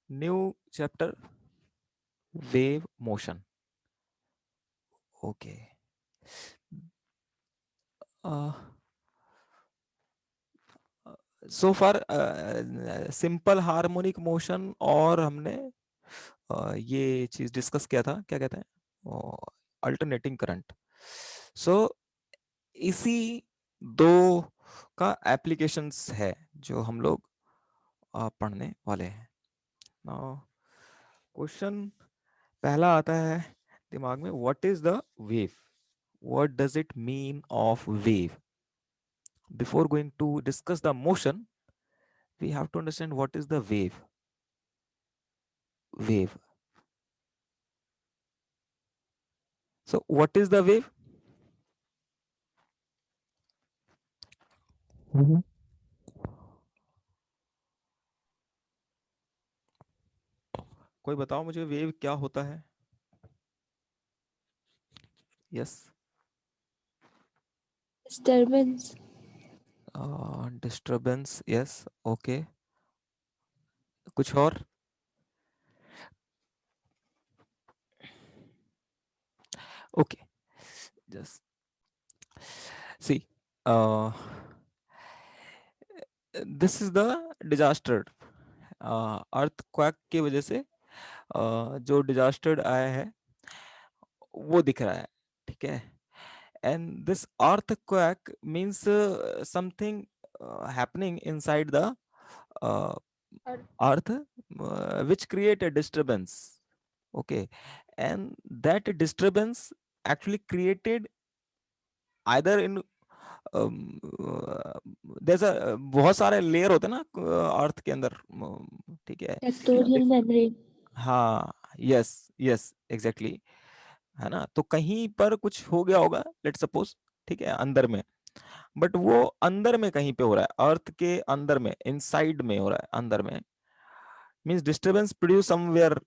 New chapter, wave motion. Okay. Uh, so far simple harmonic motion और हमने ये चीज डिस्कस किया था, क्या कहते हैं, अल्टरनेटिंग करंट। सो इसी दो का एप्लीकेशंस है जो हम लोग पढ़ने वाले हैं। नाउ क्वेश्चन पहला आता है दिमाग में, what is the wave, what does it mean of wave. Before going to discuss the motion, we have to understand what is the wave. Wave. So, what is the wave? Mhm. कोई बताओ मुझे wave क्या होता है? Yes. Disturbance. Disturbance, yes, okay. कुछ और? Okay, just see, this is the disaster. Earthquake की वजह से जो डिजास्टर आया है वो दिख रहा है, ठीक है। And this earthquake means something happening inside the earth which create a disturbance, okay, and that disturbance actually created either in जैसा बहुत सारे लेयर होते हैं ना अर्थ के अंदर, ठीक है। Tectonic memory. हाँ, यस, यस, एग्जैक्टली, है ना। तो कहीं पर कुछ हो गया होगा, लेट सपोज, ठीक है, अंदर में, बट वो अंदर में कहीं पे हो रहा है, अर्थ के अंदर में, इनसाइड में हो रहा है, अंदर में, means disturbance produce somewhere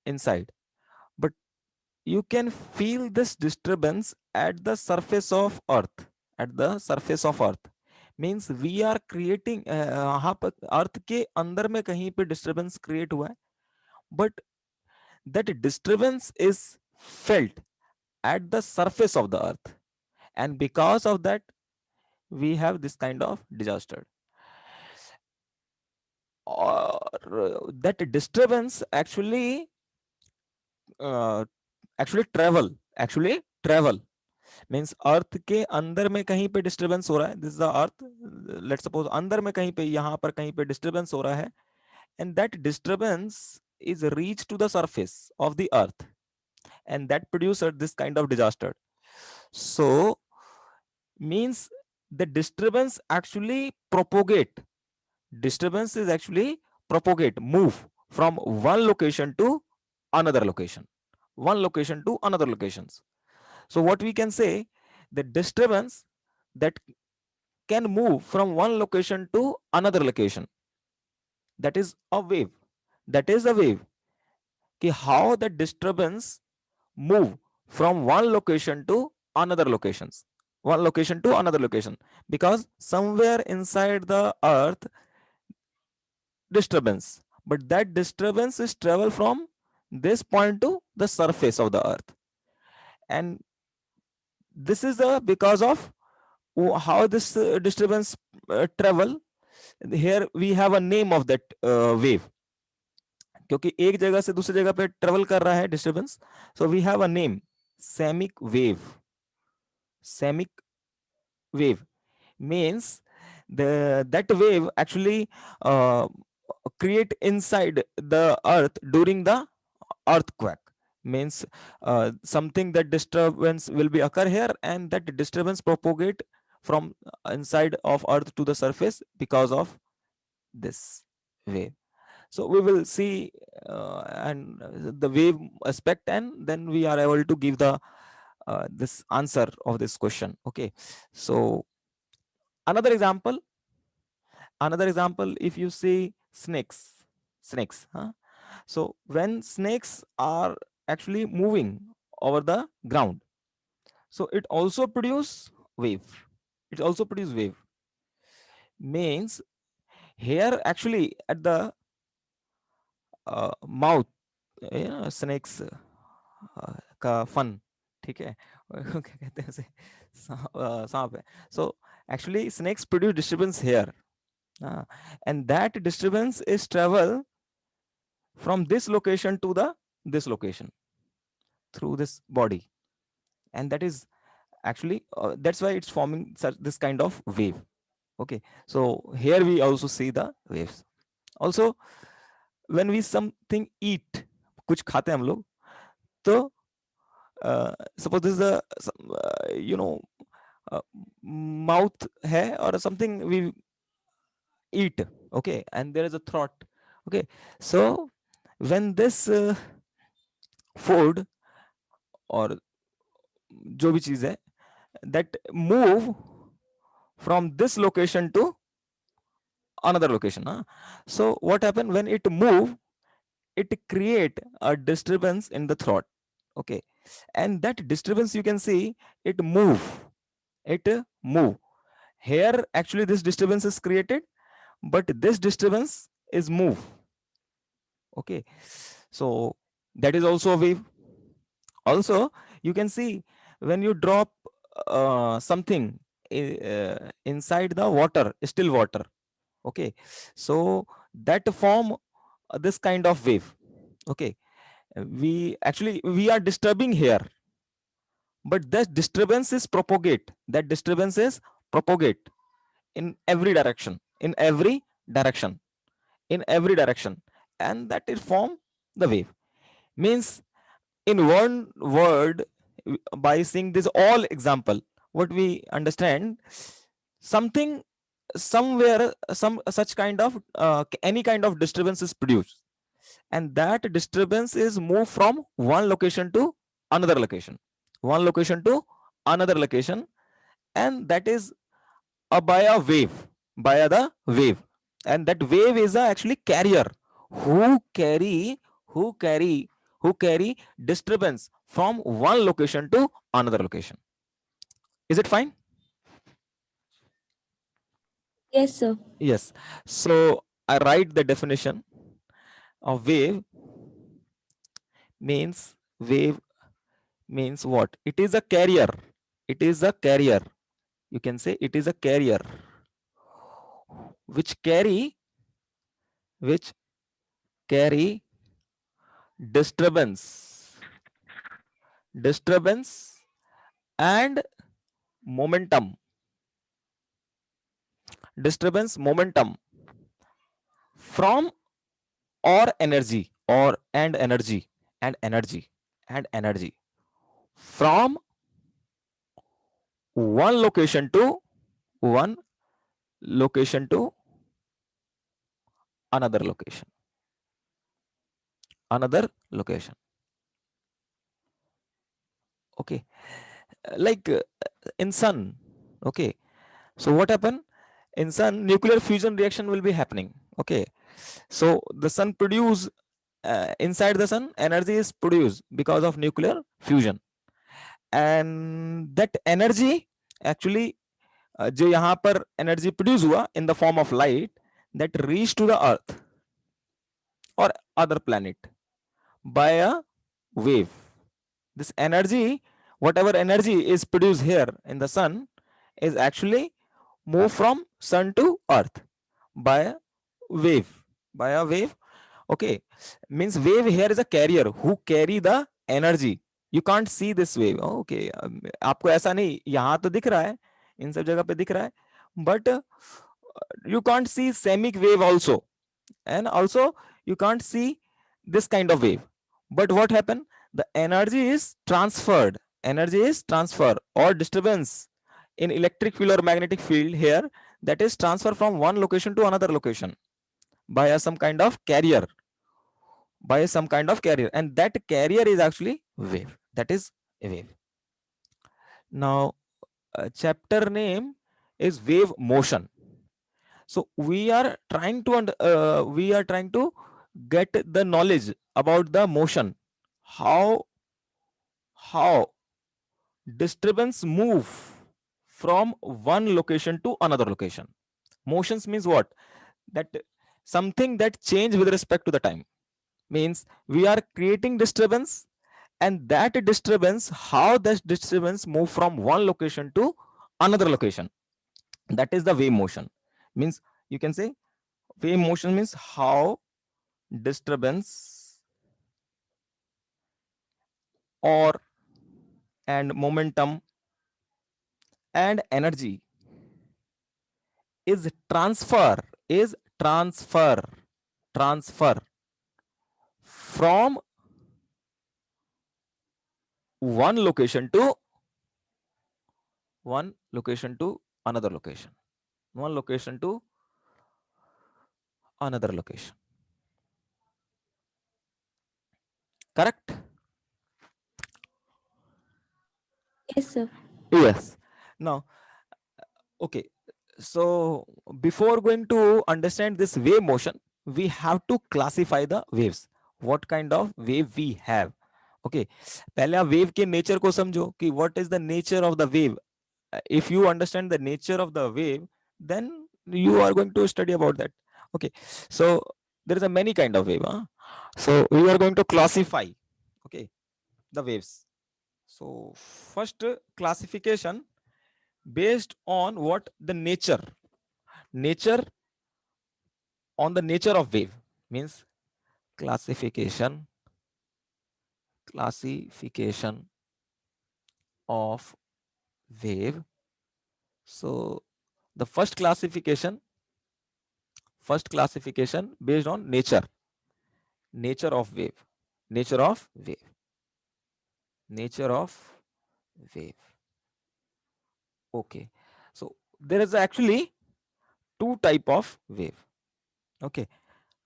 inside, but you can feel this disturbance at the surface of earth, at the surface of earth means we are creating, यहाँ पर अर्थ के अंदर में कहीं पे डिस्टरबेंस क्रिएट हुआ है, but that disturbance is felt at the surface of the earth, and because of that we have this kind of disaster, or that disturbance actually uh, actually travel means earth के अंदर में कहीं पे disturbance हो रहा है, this is the earth, let's suppose अंदर में कहीं पे, यहां पर कहीं पे डिस्टरबेंस हो रहा है, and that disturbance is reach to the surface of the earth, and that produce this kind of disaster. So means the disturbance actually propagate, disturbance is actually propagate, move from one location to another location, one location to another locations. So what we can say, the disturbance that can move from one location to another location, that is a wave, that is a wave, कि how the disturbance move from one location to another locations, one location to another location, because somewhere inside the earth disturbance, but that disturbance is travel from this point to the surface of the earth, and this is the because of how this disturbance travel. Here we have a name of that wave, क्योंकि एक जगह से दूसरी जगह पे travel कर रहा है disturbance, so we have a name, seismic wave. Seismic wave means the that wave actually uh, create inside the earth during the earthquake, means something that disturbance will be occur here, and that disturbance propagate from inside of earth to the surface because of this wave. So we will see and the wave aspect, and then we are able to give the this answer of this question, okay. So another example, if you see snakes, huh? So when snakes are actually moving over the ground, so it also produce wave, it also produce wave, means here actually at the mouth, snakes का फन, ठीक है क्या कहते हैं उसे, सांप है. So actually snakes produce disturbance here, and that disturbance is travel from this location to the this location through this body, and that is actually that's why it's forming such this kind of wave. Okay, so here we also see the waves. Also, when we something eat, कुछ खाते हैं हम लोग, तो suppose this is a you know mouth है or something we eat, okay, and there is a throat, okay. So when this food or जो भी चीज है that move from this location to another location, huh? So what happen when it move, it create a disturbance in the throat, okay, and that disturbance you can see it move here. Actually this disturbance is created, but this disturbance is move, okay. So that is also a wave. Also you can see when you drop something inside the water, still water, okay, so that form this kind of wave, okay. We actually we are disturbing here, but that disturbance is propagate, that disturbance is propagate in every direction, in every direction, in every direction, and that is form the wave. Means in one word, by seeing this all example, what we understand, something somewhere some such kind of any kind of disturbance is produced, and that disturbance is moved from one location to another location, one location to another location, and that is by a wave, by the wave, and that wave is a actually carrier who carry who carry who carry disturbance from one location to another location. Is it fine? Yes, sir. Yes. So I write the definition of wave. Wave means what? It is a carrier. It is a carrier. You can say it is a carrier which which carry disturbance, disturbance and momentum, disturbance, momentum from or energy or and energy and energy and energy from one location to one location to another location, another location, okay. Like in sun, okay. So what happen in sun, nuclear fusion reaction will be happening, okay. So the sun produce inside the sun energy is produced because of nuclear fusion, and that energy actually जो यहाँ पर energy produce हुआ in the form of light that reach to the earth or other planet by a wave. This energy, whatever energy is produced here in the sun, is actually moved from sun to earth by a wave, by a wave, okay. Means wave here is a carrier who carry the energy. You can't see this wave, okay. आपको ऐसा नहीं, यहाँ तो दिख रहा है, इन सब जगह पे दिख रहा है, but you can't see semic wave also, and also you can't see this kind of wave. But what happened, the energy is transferred, energy is transfer or disturbance in electric field or magnetic field here, that is transfer from one location to another location by some kind of carrier, by some kind of carrier, and that carrier is actually wave, that is a wave. Now chapter name is wave motion. So we are trying to get the knowledge about the motion, how disturbance move from one location to another location. Motions means what? That something that change with respect to the time. means we are creating disturbance, and that disturbance, how that disturbance move from one location to another location, that is the wave motion. Means you can say wave motion means how disturbance or and momentum and energy is transfer transfer from one location to one location to another location, one location to another location. Correct? Yes, sir. Yes. Now, okay. So before going to understand this wave motion, we have to classify the waves. What kind of wave we have? Okay. पहले आप wave के nature को समझो कि what is the nature of the wave. If you understand the nature of the wave, then you are going to study about that. Okay. So there is a many kind of wave. Huh? So we are going to classify. Okay, the waves. So first classification based on what the nature on the nature of wave means classification of wave. So the first classification based on nature of wave nature of wave nature of wave. Okay, so there is actually two type of wave. Okay,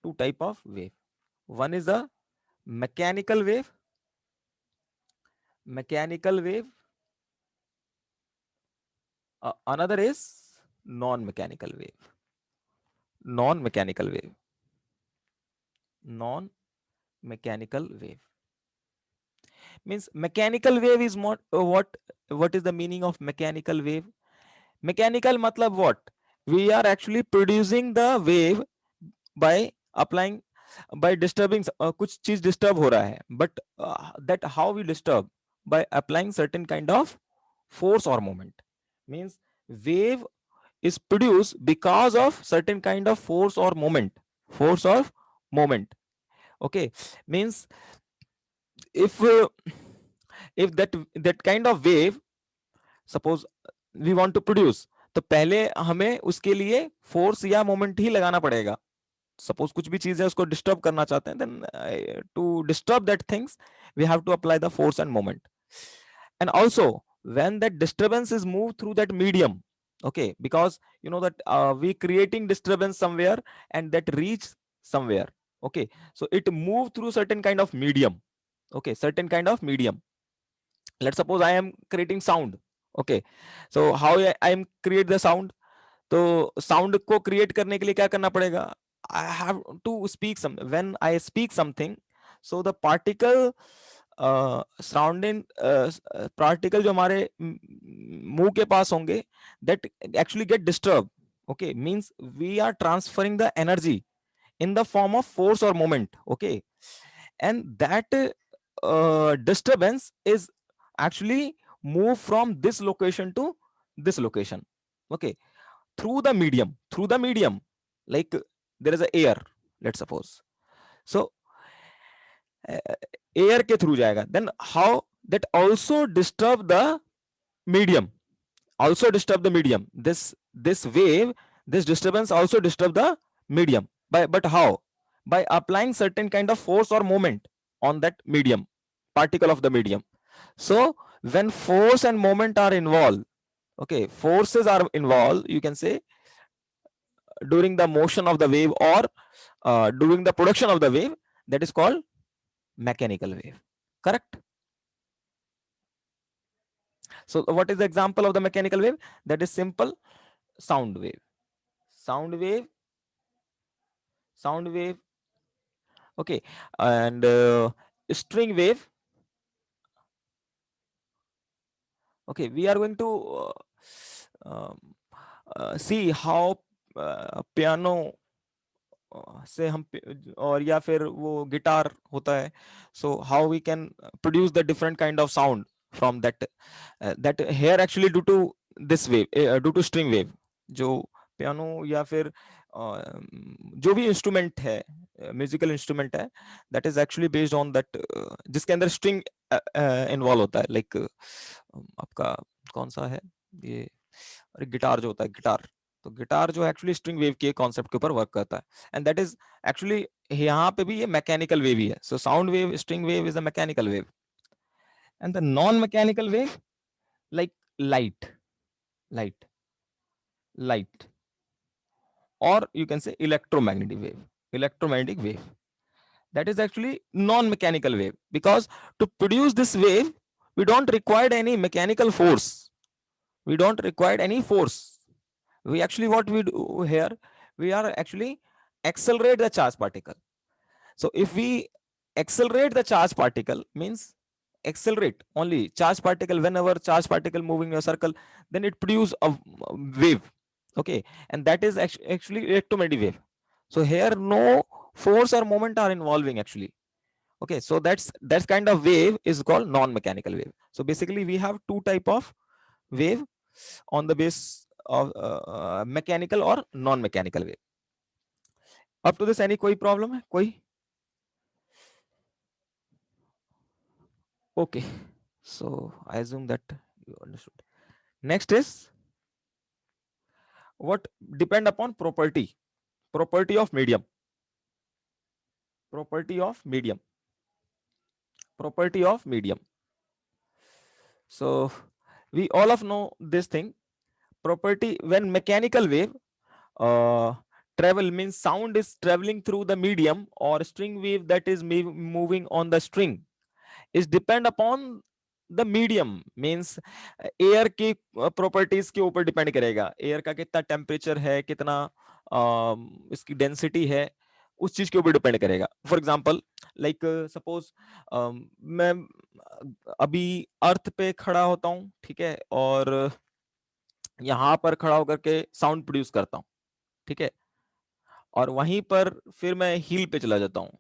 two type of wave. One is the mechanical wave, mechanical wave. Another is non-mechanical wave, non-mechanical wave, non-mechanical wave. Means mechanical wave is what is the meaning of mechanical wave? Mechanical matlab what? We are actually producing the wave by applying, by disturbing, कुछ चीज disturb हो रहा है, but that how we disturb? By applying certain kind of force or moment. Means wave is produced because of certain kind of force or moment, force or moment. Okay, means if if that kind of wave, suppose we want to produce, तो पहले हमें उसके लिए force या moment ही लगाना पड़ेगा. Suppose कुछ भी चीज है उसको डिस्टर्ब करना चाहते हैं, then to disturb that things we have to apply the force and moment. And also when that disturbance is moved through that medium, okay, because you know that we creating disturbance somewhere and that reach somewhere. Okay, so it move through certain kind of medium. Okay, certain kind of medium. Let's suppose I am creating sound. Okay, so how I am create the sound? तो sound को create करने के लिए क्या करना पड़ेगा? I have to speak some, when I speak something, so the particle surrounding particle जो हमारे मुंह के पास होंगे, that actually get disturb. Okay, means we are transferring the energy in the form of force or moment. Okay, and that disturbance is actually move from this location to this location. Okay, through the medium, like there is a air, let's suppose. So air के through जाएगा, then how that also disturb the medium, also disturb the medium, this wave, this disturbance also disturb the medium. But how? By applying certain kind of force or moment on that medium, particle of the medium. So when force and moment are involved, okay, forces are involved, you can say, during the motion of the wave or during the production of the wave, that is called mechanical wave. Correct? So what is the example of the mechanical wave? That is simple: sound wave, sound wave, sound wave. Okay, and string wave. Okay, we are going to um, see how piano से हम और या फिर वो guitar होता है, so how we can produce the different kind of sound from that here actually due to this wave, due to string wave. जो piano या फिर जो भी इंस्ट्रूमेंट है, म्यूजिकल इंस्ट्रूमेंट है, that is actually based on that, जिसके अंदर string involve होता है, लाइक आपका कौन सा है ये, अरे गिटार जो होता है, गिटार, तो गिटार जो एक्चुअली स्ट्रिंग वेव के कॉन्सेप्ट के ऊपर वर्क करता है, एंड दैट इज एक्चुअली यहाँ पे भी ये मैकेनिकल वेव ही है। So sound wave, string wave is a mechanical wave, and the non mechanical wave like light, light, light, or you can say electromagnetic wave, electromagnetic wave, that is actually non-mechanical wave, because to produce this wave we don't require any mechanical force, we don't require any force. We actually, what we do here, we are actually accelerate the charge particle. So if we accelerate the charge particle, means accelerate only charge particle, whenever charge particle moving in a circle, then it produce a wave. Okay, and that is actually electromagnetic wave. So here no force or moment are involving actually. Okay, so that's kind of wave is called non-mechanical wave. So basically we have two type of wave on the base of mechanical or non-mechanical wave. Up to this, any koi problem hai koi? Okay, so I assume that you understood. Next is what depend upon property of medium, property of medium, property of medium. So we all of know this thing, property. When mechanical wave uh, travel, means sound is traveling through the medium, or string wave that is moving on the string, is depend upon the medium, means air की properties के ऊपर depend करेगा, air का कितना temperature है, कितना इसकी density है, उस चीज के ऊपर डिपेंड करेगा। फॉर एग्जांपल लाइक सपोज मैं अभी अर्थ पे खड़ा होता हूं, ठीक है, और यहां पर खड़ा होकर के साउंड प्रोड्यूस करता हूं, ठीक है, और वहीं पर फिर मैं हील पे चला जाता हूं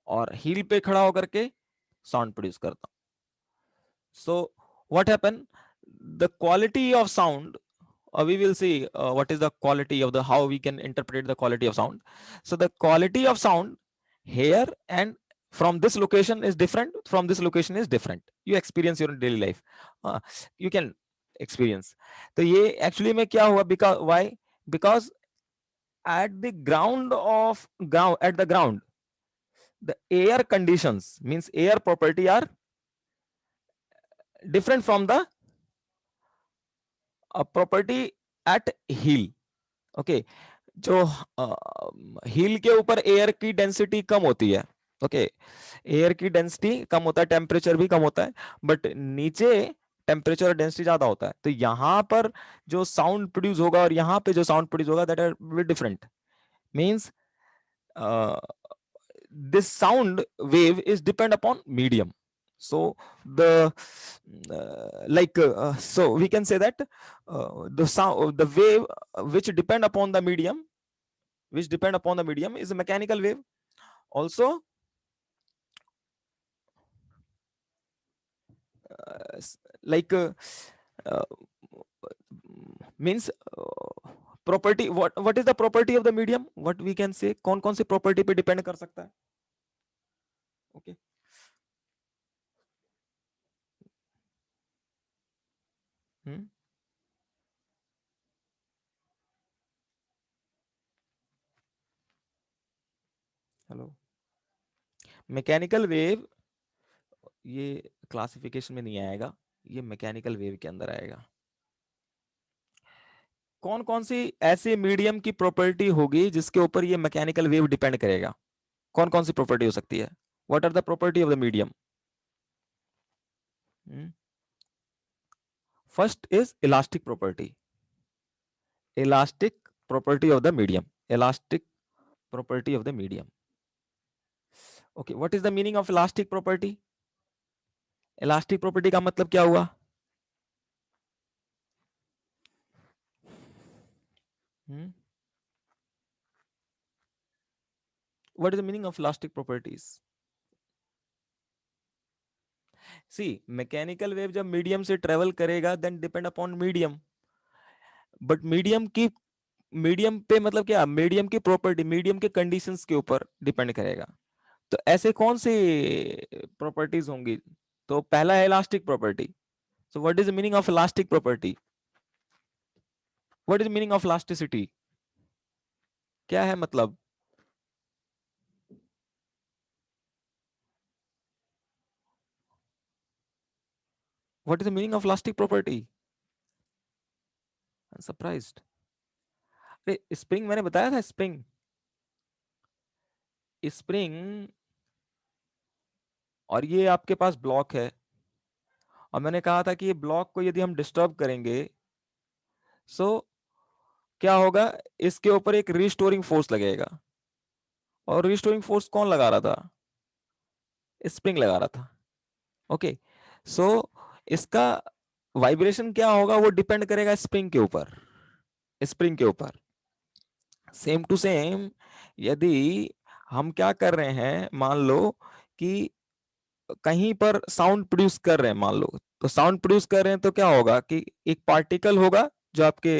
और हील पे खड़ा होकर के साउंड प्रोड्यूस करता हूं। So what happened, the quality of sound, we will see what is the quality of the, how we can interpret the quality of sound. So the quality of sound here and from this location is different, from this location is different, you experience your daily life, you can experience. तो ये actually में क्या हुआ, because why, because at the ground of ground, at the ground, the air conditions, means air property are different from the property at hill. Okay, जो hill के ऊपर air की density कम होती है, ओके, एयर की डेंसिटी कम होता है, टेम्परेचर भी कम होता है, बट नीचे टेम्परेचर और डेंसिटी ज्यादा होता है, तो यहां पर जो साउंड प्रोड्यूस होगा और यहां पे जो साउंड प्रोड्यूस होगा, that are very different, means this sound wave is depend upon medium. So the so we can say that the sound, the wave which depend upon the medium, which depend upon the medium is a mechanical wave. Also like uh, means property, what is the property of the medium, what we can say, कौन कौन सी property पे depend कर सकता है? Okay, hmm? Hello, mechanical wave ये classification में नहीं आएगा, ये मैकेनिकल वेव के अंदर आएगा। कौन कौन सी ऐसे मीडियम की प्रॉपर्टी होगी जिसके ऊपर ये मैकेनिकल वेव डिपेंड करेगा? कौन कौन सी प्रॉपर्टी हो सकती है? What are the property of the medium? First is elastic property, elastic property of the medium, elastic property of the medium. Okay, what is the meaning of elastic property? Elastic property का मतलब क्या हुआ? What is the meaning of elastic properties? See, mechanical wave जब medium से travel करेगा then depend upon medium, but medium पे मतलब क्या, मीडियम की प्रॉपर्टी, मीडियम के कंडीशंस के ऊपर डिपेंड करेगा। तो ऐसे कौन सी प्रॉपर्टीज होंगी? तो पहला है elastic property. So what is the meaning of elastic property? What is the meaning of elasticity? क्या है मतलब? What is the meaning of elastic property? I am surprised. अरे स्प्रिंग मैंने बताया था, स्प्रिंग स्प्रिंग और ये आपके पास ब्लॉक है, और मैंने कहा था कि ये ब्लॉक को यदि हम डिस्टर्ब करेंगे, सो क्या होगा, इसके ऊपर एक रिस्टोरिंग फोर्स लगेगा। और रिस्टोरिंग फोर्स कौन लगा रहा था? स्प्रिंग लगा रहा था। ओके, सो इसका वाइब्रेशन क्या होगा, वो डिपेंड करेगा स्प्रिंग के ऊपर, स्प्रिंग के ऊपर। सेम टू सेम, यदि हम क्या कर रहे हैं, मान लो कि कहीं पर साउंड प्रोड्यूस कर रहे हैं, मान लो, तो साउंड प्रोड्यूस कर रहे हैं तो क्या होगा कि एक पार्टिकल होगा जो आपके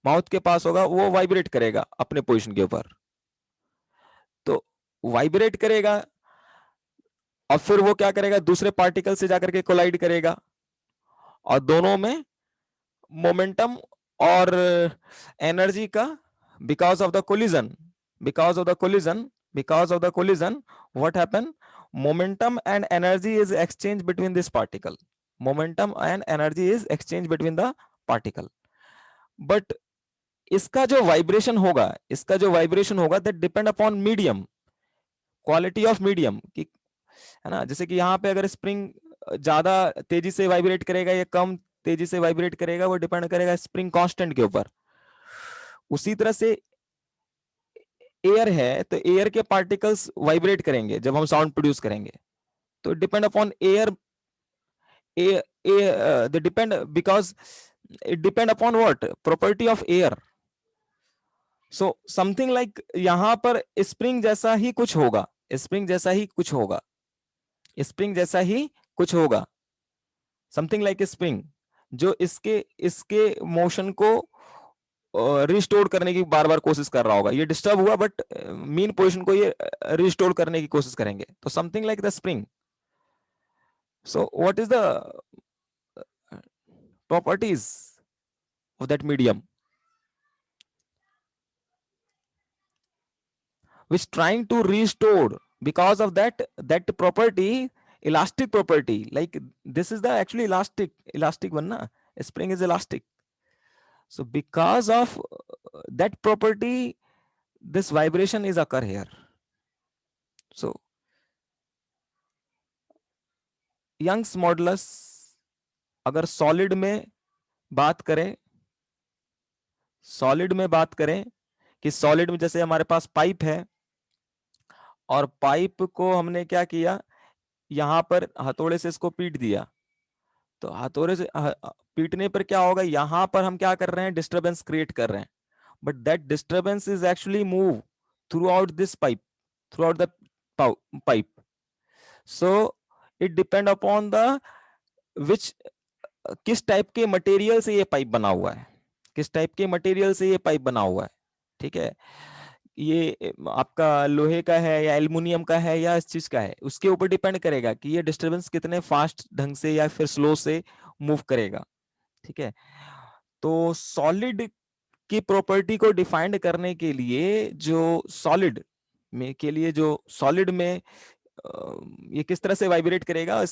माउथ के पास होगा, वो वाइब्रेट करेगा अपने पोजीशन के ऊपर। तो वाइब्रेट करेगा और फिर वो क्या करेगा, दूसरे पार्टिकल से जाकर के कोलाइड करेगा, और दोनों में मोमेंटम और एनर्जी का, because of the collision, because of the collision, because of the collision, what happen, momentum and energy is exchanged between this particle, momentum and energy is exchanged between the particle, but इसका जो vibration होगा, इसका जो vibration होगा that depend upon medium, quality of medium की, है ना। जैसे कि यहाँ पे अगर स्प्रिंग ज्यादा तेजी से वाइब्रेट करेगा या कम तेजी से वाइब्रेट करेगा, वो डिपेंड करेगा स्प्रिंग कांस्टेंट के ऊपर। उसी तरह से एयर है, तो एयर के पार्टिकल्स वाइब्रेट करेंगे जब हम साउंड प्रोड्यूस करेंगे, तो depend upon air, they depend because it depend upon what property of air. So something like यहां पर स्प्रिंग जैसा ही कुछ होगा, स्प्रिंग जैसा ही कुछ होगा, स्प्रिंग जैसा ही कुछ होगा, समथिंग लाइक स्प्रिंग, जो इसके इसके मोशन को रिस्टोर करने की बार बार कोशिश कर रहा होगा। ये डिस्टर्ब हुआ बट मीन पोजीशन को ये रिस्टोर करने की कोशिश करेंगे, तो something like the spring. So what is the properties of that medium which trying to restore because of that property, elastic property, like this is the actually elastic one na, spring is elastic, so because of that property this vibration is occur here. So Young's modulus अगर solid में बात करें कि solid में जैसे हमारे पास pipe है, और पाइप को हमने क्या किया, यहां पर हथौड़े से इसको पीट दिया, तो हथौड़े से पीटने पर क्या होगा, यहां पर हम क्या कर रहे हैं, डिस्टरबेंस क्रिएट कर रहे हैं, but that disturbance is actually move through out this pipe, through out the pipe. So it depend upon the which, किस टाइप के मटेरियल से ये पाइप बना हुआ है, किस टाइप के मटेरियल से ये पाइप बना हुआ है, ठीक है। ये आपका लोहे का है या एल्युमिनियम का है या इस चीज का है, उसके ऊपर डिपेंड करेगा कि ये डिस्टरबेंस कितने फास्ट ढंग से या फिर स्लो से मूव करेगा, ठीक है। तो सॉलिड की प्रॉपर्टी को डिफाइंड करने के लिए, जो सॉलिड में के लिए, जो सॉलिड में ये किस तरह से वाइब्रेट करेगा,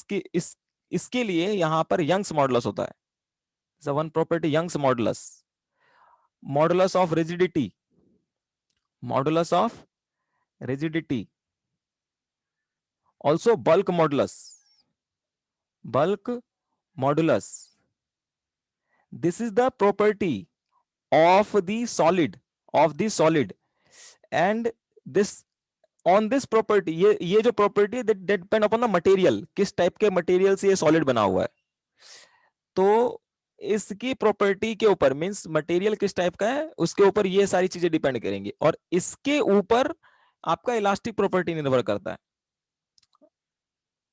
इसके लिए यहां पर यंग्स मॉडुलस होता है। One property Young's modulus, modulus of rigidity, modulus of rigidity, also bulk modulus, this is the property of the solid and this, on this property, ये जो property that depend upon the material, किस type के material से ये solid बना हुआ है, तो इसकी प्रॉपर्टी के ऊपर, मींस मटेरियल किस टाइप का है उसके ऊपर ये सारी चीजें डिपेंड करेंगी, और इसके ऊपर आपका इलास्टिक प्रॉपर्टी निर्भर करता है।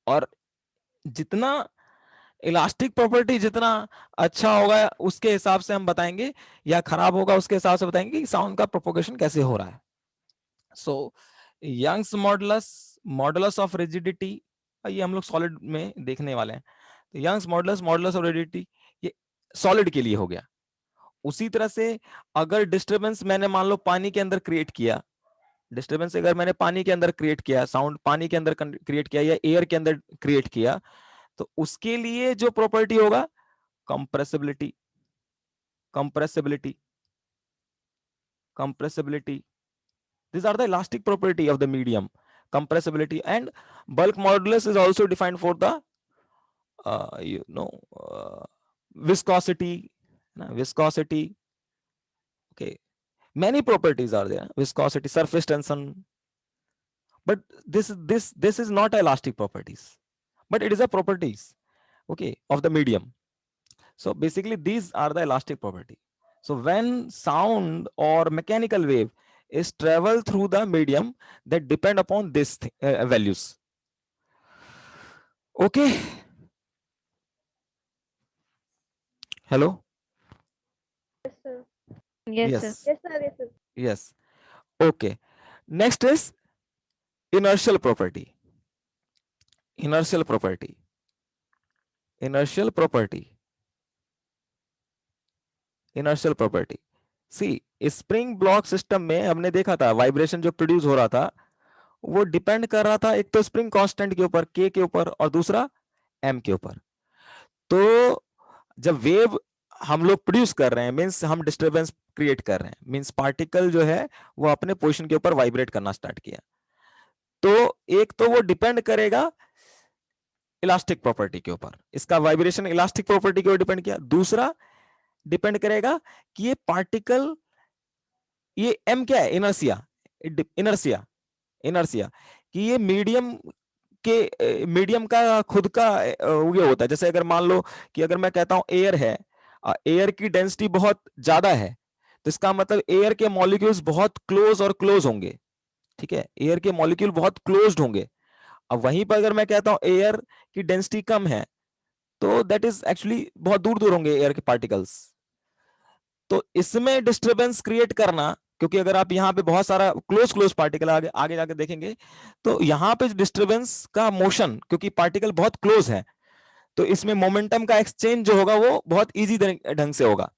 और जितना इलास्टिक प्रॉपर्टी जितना अच्छा होगा उसके हिसाब से हम बताएंगे, या खराब होगा उसके हिसाब से बताएंगे कि साउंड का प्रोपोगेशन कैसे हो रहा है। So Young's modulus, modulus of rigidity, ये हम लोग सॉलिड में देखने वाले हैं। तो Young's modulus, modulus of rigidity, ये सॉलिड के लिए हो गया। उसी तरह से अगर डिस्टरबेंस मैंने मान लो पानी के अंदर क्रिएट किया, डिस्टरबेंस अगर मैंने पानी के अंदर क्रिएट किया, साउंड पानी के अंदर क्रिएट किया या एयर के अंदर क्रिएट किया, तो उसके लिए जो प्रॉपर्टी होगा compressibility, compressibility, compressibility, these are the elastic property of the medium, compressibility. And bulk modulus is also defined for the you know viscosity, viscosity. Okay, many properties are there, viscosity, surface tension. But this is not elastic properties, but it is a properties, okay, of the medium. So basically these are the elastic property. So when sound or mechanical wave is travel through the medium, that depend upon this values. Okay. Hello. Yes, sir. Yes, sir. Yes. Yes, sir. Yes, sir. Yes. Okay. Next is inertial property. Inertial property. Inertial property. Inertial property. See, spring block system में हमने देखा था vibration जो produce हो रहा था वो depend कर रहा था एक तो स्प्रिंग कांस्टेंट के ऊपर, के ऊपर, और दूसरा एम के ऊपर। तो जब वेव हम लोग प्रोड्यूस कर रहे हैं मींस हम डिस्टरबेंस क्रिएट कर रहे हैं, मींस पार्टिकल जो है वो अपने पोजीशन के ऊपर वाइब्रेट करना स्टार्ट किया। तो एक तो वो डिपेंड करेगा इलास्टिक प्रॉपर्टी के ऊपर, इसका वाइब्रेशन इलास्टिक प्रॉपर्टी के ऊपर डिपेंड किया। दूसरा डिपेंड करेगा कि ये पार्टिकल, ये एम क्या है, इनर्सिया, इनर्सिया, इनर्सिया, कि ये मीडियम के, मीडियम का खुद का ये होता है। जैसे अगर मान लो कि अगर मैं कहता हूं एयर है, एयर की डेंसिटी बहुत ज्यादा है, तो इसका मतलब एयर के मॉलिक्यूल्स बहुत क्लोज और क्लोज होंगे, ठीक है, एयर के मॉलिक्यूल बहुत क्लोज्ड होंगे। अब वहीं पर अगर मैं कहता हूं एयर की डेंसिटी कम है, तो दैट इज एक्चुअली बहुत दूर दूर होंगे एयर के पार्टिकल्स। तो इसमें डिस्टरबेंस क्रिएट करना, क्योंकि अगर आप यहाँ पे बहुत सारा क्लोज क्लोज पार्टिकल आगे आगे जाके देखेंगे, तो यहाँ पे डिस्टरबेंस का मोशन, क्योंकि पार्टिकल बहुत क्लोज है, तो इसमें मोमेंटम का एक्सचेंज जो होगा वो बहुत इजी ढंग से होगा,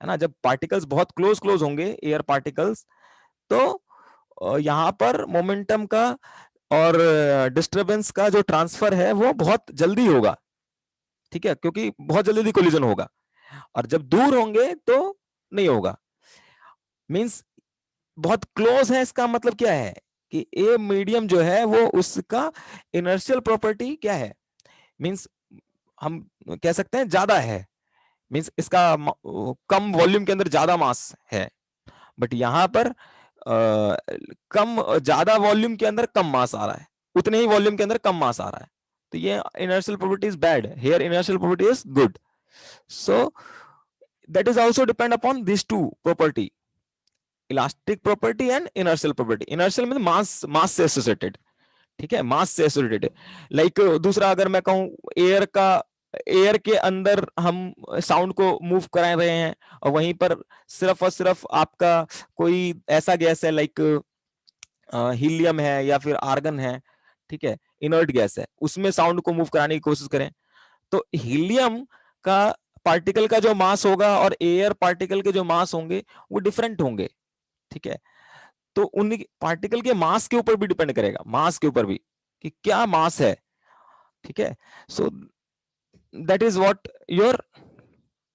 है ना। जब पार्टिकल्स बहुत क्लोज क्लोज होंगे एयर पार्टिकल्स, तो यहाँ पर मोमेंटम का और डिस्टरबेंस का जो ट्रांसफर है वो बहुत जल्दी होगा, ठीक है, क्योंकि बहुत जल्दी कोलिजन होगा। और जब दूर होंगे तो नहीं होगा। मींस बहुत क्लोज है, इसका मतलब क्या है कि ए मीडियम जो है वो उसका इनर्शियल प्रॉपर्टी क्या है, मींस हम कह सकते हैं ज्यादा है, मींस इसका कम वॉल्यूम के अंदर ज्यादा मास है। बट यहां पर कम ज्यादा वॉल्यूम के अंदर कम मास आ रहा है, उतने ही वॉल्यूम के अंदर कम मास आ रहा है। तो ये inertial property is bad, here inertial property is good. So that is also depend upon this two property, elastic property and inertial property. Inertial मतलब मास, मास से एसोसिएटेड, ठीक है, मास से एसोसिएटेड। लाइक दूसरा अगर मैं कहूं एयर का, एयर के अंदर हम साउंड को मूव करा रहे हैं, और वहीं पर सिर्फ और सिर्फ आपका कोई ऐसा गैस है लाइक हीलियम है या फिर आर्गन है, ठीक है, इनर्ट गैस है, उसमें साउंड को मूव कराने की कोशिश करें, तो हीलियम का पार्टिकल का जो मास होगा और एयर पार्टिकल के जो मास होंगे वो डिफरेंट होंगे, ठीक है। तो उन पार्टिकल के मास के ऊपर भी डिपेंड करेगा, मास के ऊपर भी कि क्या मास है, ठीक है। सो that is what your,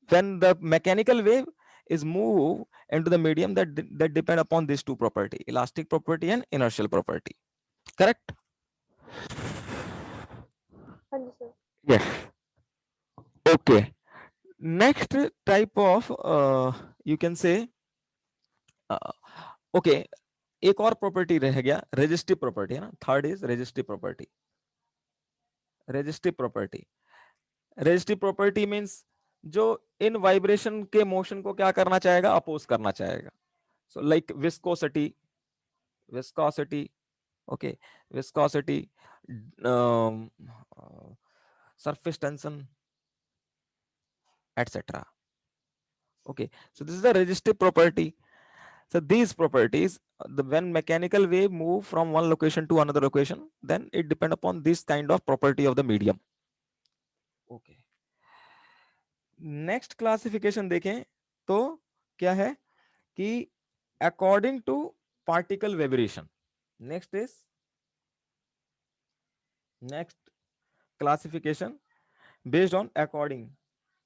when the mechanical wave is moved into the medium, that depend upon these two property, elastic property and inertial property, correct? हाँ जी, sir. Yes. Okay. Next type of you can say okay, एक और property रह गया, resistive property है ना, third is resistive property. Resistive property, resistive property means जो इन vibration के motion को क्या करना चाहेगा, अपोज करना चाहेगा। So like viscosity, viscosity, Okay, viscosity, um, uh, surface tension, etc. Okay, so this is the resistive property. So these properties, when mechanical wave move from one location to another location, then it depend upon this kind of property of the medium. Okay. Next classification देखें तो क्या है कि according to particle vibration, next is next classification based on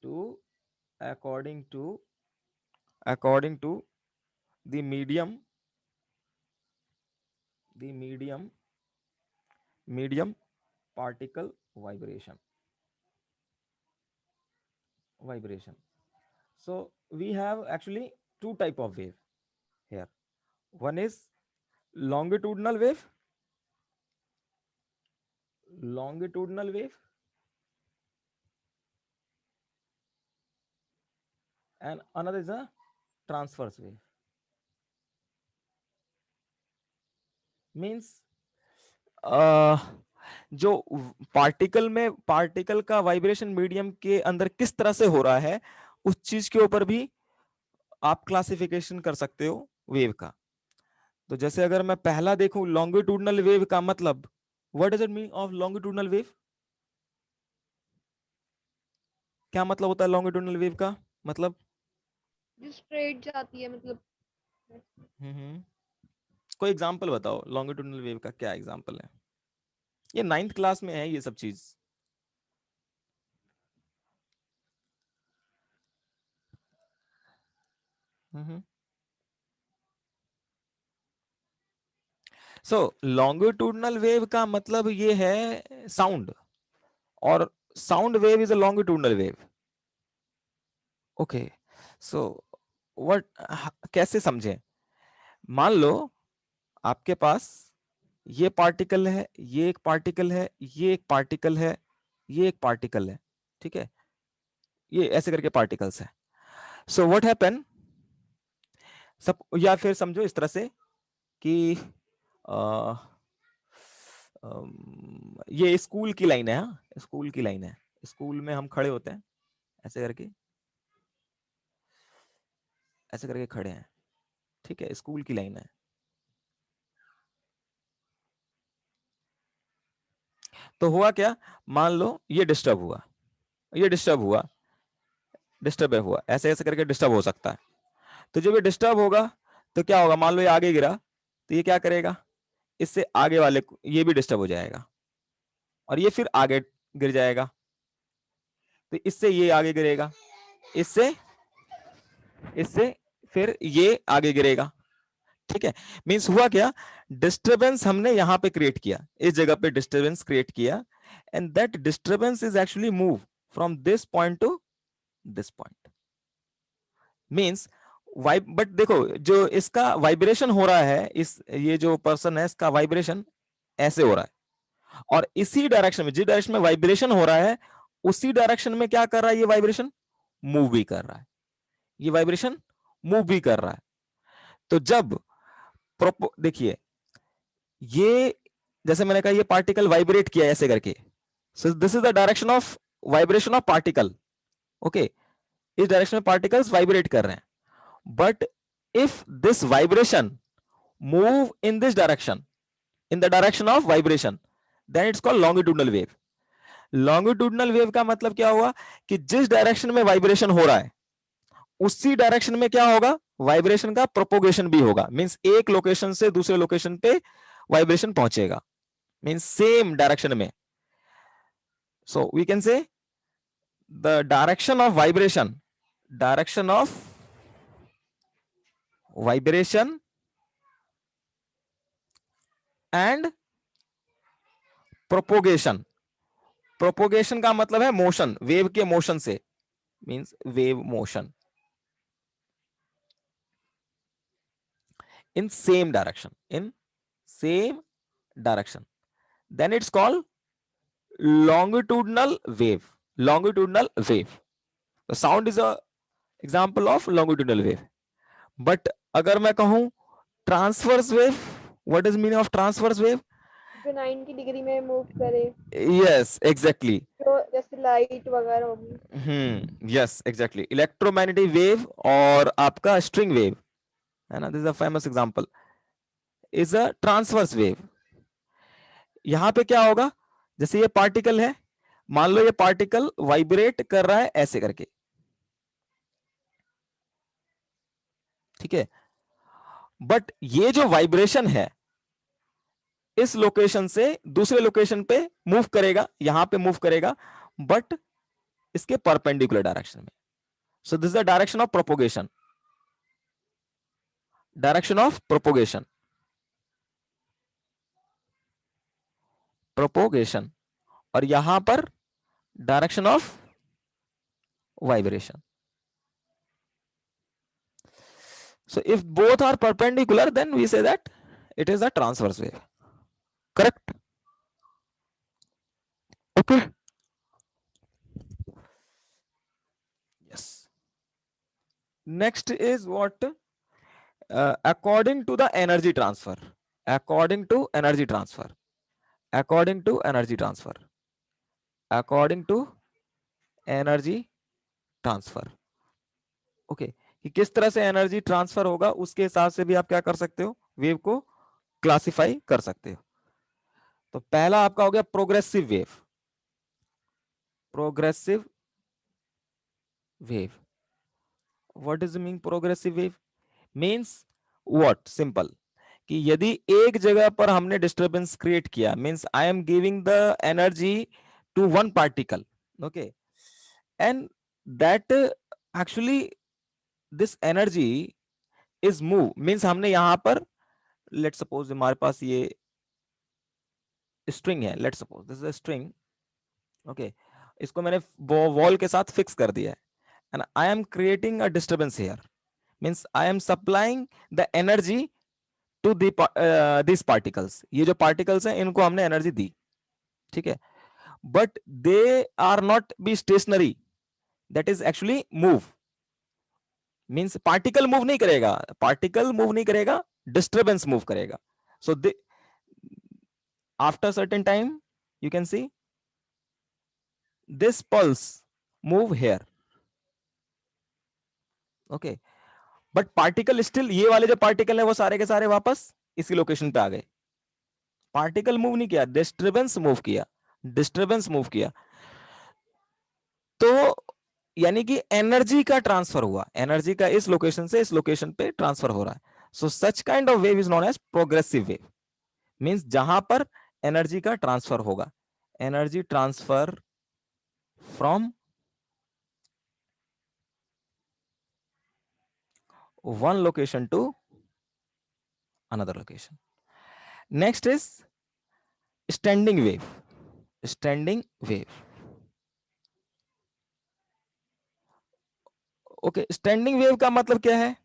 to according to according to the medium medium particle vibration. So we have actually two type of wave here. One is longitudinal wave, longitudinal wave, and another is a transverse wave. Means जो particle का vibration medium के अंदर किस तरह से हो रहा है, उस चीज के ऊपर भी आप क्लासिफिकेशन कर सकते हो वेव का. तो जैसे अगर मैं पहला देखूं लॉन्गिट्यूडनल वेव का मतलब, what does it mean of longitudinal wave? क्या मतलब होता है लॉन्गिट्यूडनल वेव का मतलब? जो स्ट्रेट जाती है मतलब. कोई एग्जांपल बताओ लॉन्गिट्यूडनल वेव का, क्या एग्जांपल है? ये 9th क्लास में है ये सब चीज. सो लॉन्गिट्यूडनल वेव का मतलब ये है साउंड, और sound wave is a longitudinal wave. Okay, so what, कैसे समझें? मान लो आपके पास ये पार्टिकल है, ये एक पार्टिकल है, ये एक पार्टिकल है, ये एक पार्टिकल है, ठीक है, ये ऐसे करके पार्टिकल्स है. सो व्हाट हैपन, सब, या फिर समझो इस तरह से कि ये स्कूल की लाइन है. हाँ, स्कूल की लाइन है. स्कूल में हम खड़े होते हैं ऐसे करके, ऐसे करके खड़े हैं, ठीक है, स्कूल की लाइन है. तो हुआ क्या, मान लो ये डिस्टर्ब हुआ, ये डिस्टर्ब हुआ, डिस्टर्ब हुआ, ऐसे ऐसे करके डिस्टर्ब हो सकता है. तो जब ये डिस्टर्ब होगा तो क्या होगा, मान लो ये आगे गिरा, तो ये क्या करेगा, इससे आगे वाले ये भी डिस्टर्ब हो जाएगा, और ये फिर आगे गिर जाएगा, तो इससे ये आगे गिरेगा, इससे इससे फिर ये आगे गिरेगा, ठीक है. मींस हुआ क्या, डिस्टरबेंस हमने यहां पे क्रिएट किया, इस जगह पे डिस्टरबेंस क्रिएट किया, and that disturbance is actually move from this point two this point. Means but देखो जो इसका वाइब्रेशन हो रहा है, इस ये जो पर्सन है इसका वाइब्रेशन ऐसे हो रहा है, और इसी डायरेक्शन में, जिस डायरेक्शन में वाइब्रेशन हो रहा है, उसी डायरेक्शन में क्या कर रहा है, ये वाइब्रेशन मूव भी कर रहा है, ये वाइब्रेशन मूव भी कर रहा है. तो जब देखिए, ये जैसे मैंने कहा ये पार्टिकल वाइब्रेट किया ऐसे करके, सो this is the direction of vibration of particle. Okay, इस डायरेक्शन में पार्टिकल्स वाइब्रेट कर रहे हैं. But if this vibration move in this direction, in the direction of vibration, then it's called longitudinal wave. longitudinal wave का मतलब क्या हुआ कि जिस डायरेक्शन में वाइब्रेशन हो रहा है, उसी डायरेक्शन में क्या होगा, वाइब्रेशन का प्रोपोगेशन भी होगा. मींस एक लोकेशन से दूसरे लोकेशन पे वाइब्रेशन पहुंचेगा, मींस सेम डायरेक्शन में. So we can say the direction of vibration, direction of vibration and propagation. Propagation का मतलब है मोशन, वेव के मोशन से, means wave motion in same direction, then it's called longitudinal wave. The sound is a example of longitudinal wave. But अगर मैं कहूं transverse wave, what is meaning of transverse wave? जो 90 degree में move करे, yes exactly. जो जैसे light वगैरह होगी। यस एग्जैक्टली, इलेक्ट्रोमैग्नेटिक वेव और आपका स्ट्रिंग वेव, है ना, this is a famous example, is a transverse wave. यहां पे क्या होगा, जैसे ये पार्टिकल है, मान लो ये पार्टिकल वाइब्रेट कर रहा है ऐसे करके, ठीक है, बट ये जो वाइब्रेशन है इस लोकेशन से दूसरे लोकेशन पे मूव करेगा, यहां पे मूव करेगा, बट इसके परपेंडिकुलर डायरेक्शन में। सो this is the direction of propagation, direction of propagation, propagation, और यहां पर direction of vibration. So if both are perpendicular, then we say that it is a transverse wave. Correct? Okay. Yes. Next is what? According to the energy transfer. According to energy transfer. According to energy transfer. According to energy transfer. Okay okay. कि किस तरह से energy transfer होगा उसके हिसाब से भी आप क्या कर सकते हो, वेव को क्लासिफाई कर सकते हो। तो पहला आपका हो गया progressive wave. Progressive wave, what is mean progressive wave? Means what, simple, कि यदि एक जगह पर हमने डिस्टरबेंस क्रिएट किया, means I am giving the energy to one particle, okay, and that actually this energy is move, means हमने यहां पर, लेट सपोज हमारे पास ये स्ट्रिंग है, let suppose this is a string, okay, इसको मैंने वॉल के साथ फिक्स कर दिया है, and I am creating a disturbance here, means I am supplying the energy to this particles, ये जो पार्टिकल्स हैं इनको हमने एनर्जी दी, ठीक है, but they are not be stationary, that is actually move, means particle move नहीं करेगा, पार्टिकल मूव नहीं करेगा, डिस्टरबेंस मूव करेगा। So after certain time you can see this pulse move here, okay, but particle still, ये वाले जो particle है वो सारे के सारे वापस इसी लोकेशन पे आ गए, पार्टिकल मूव नहीं किया, डिस्टरबेंस मूव किया, डिस्टरबेंस मूव किया। तो यानी कि एनर्जी का ट्रांसफर हुआ, एनर्जी का इस लोकेशन से इस लोकेशन पे ट्रांसफर हो रहा है। So such kind of wave is known as progressive wave, means जहां पर एनर्जी का ट्रांसफर होगा, energy transfer from one location to another location. Next is standing wave. Standing wave, okay, standing wave का मतलब क्या है?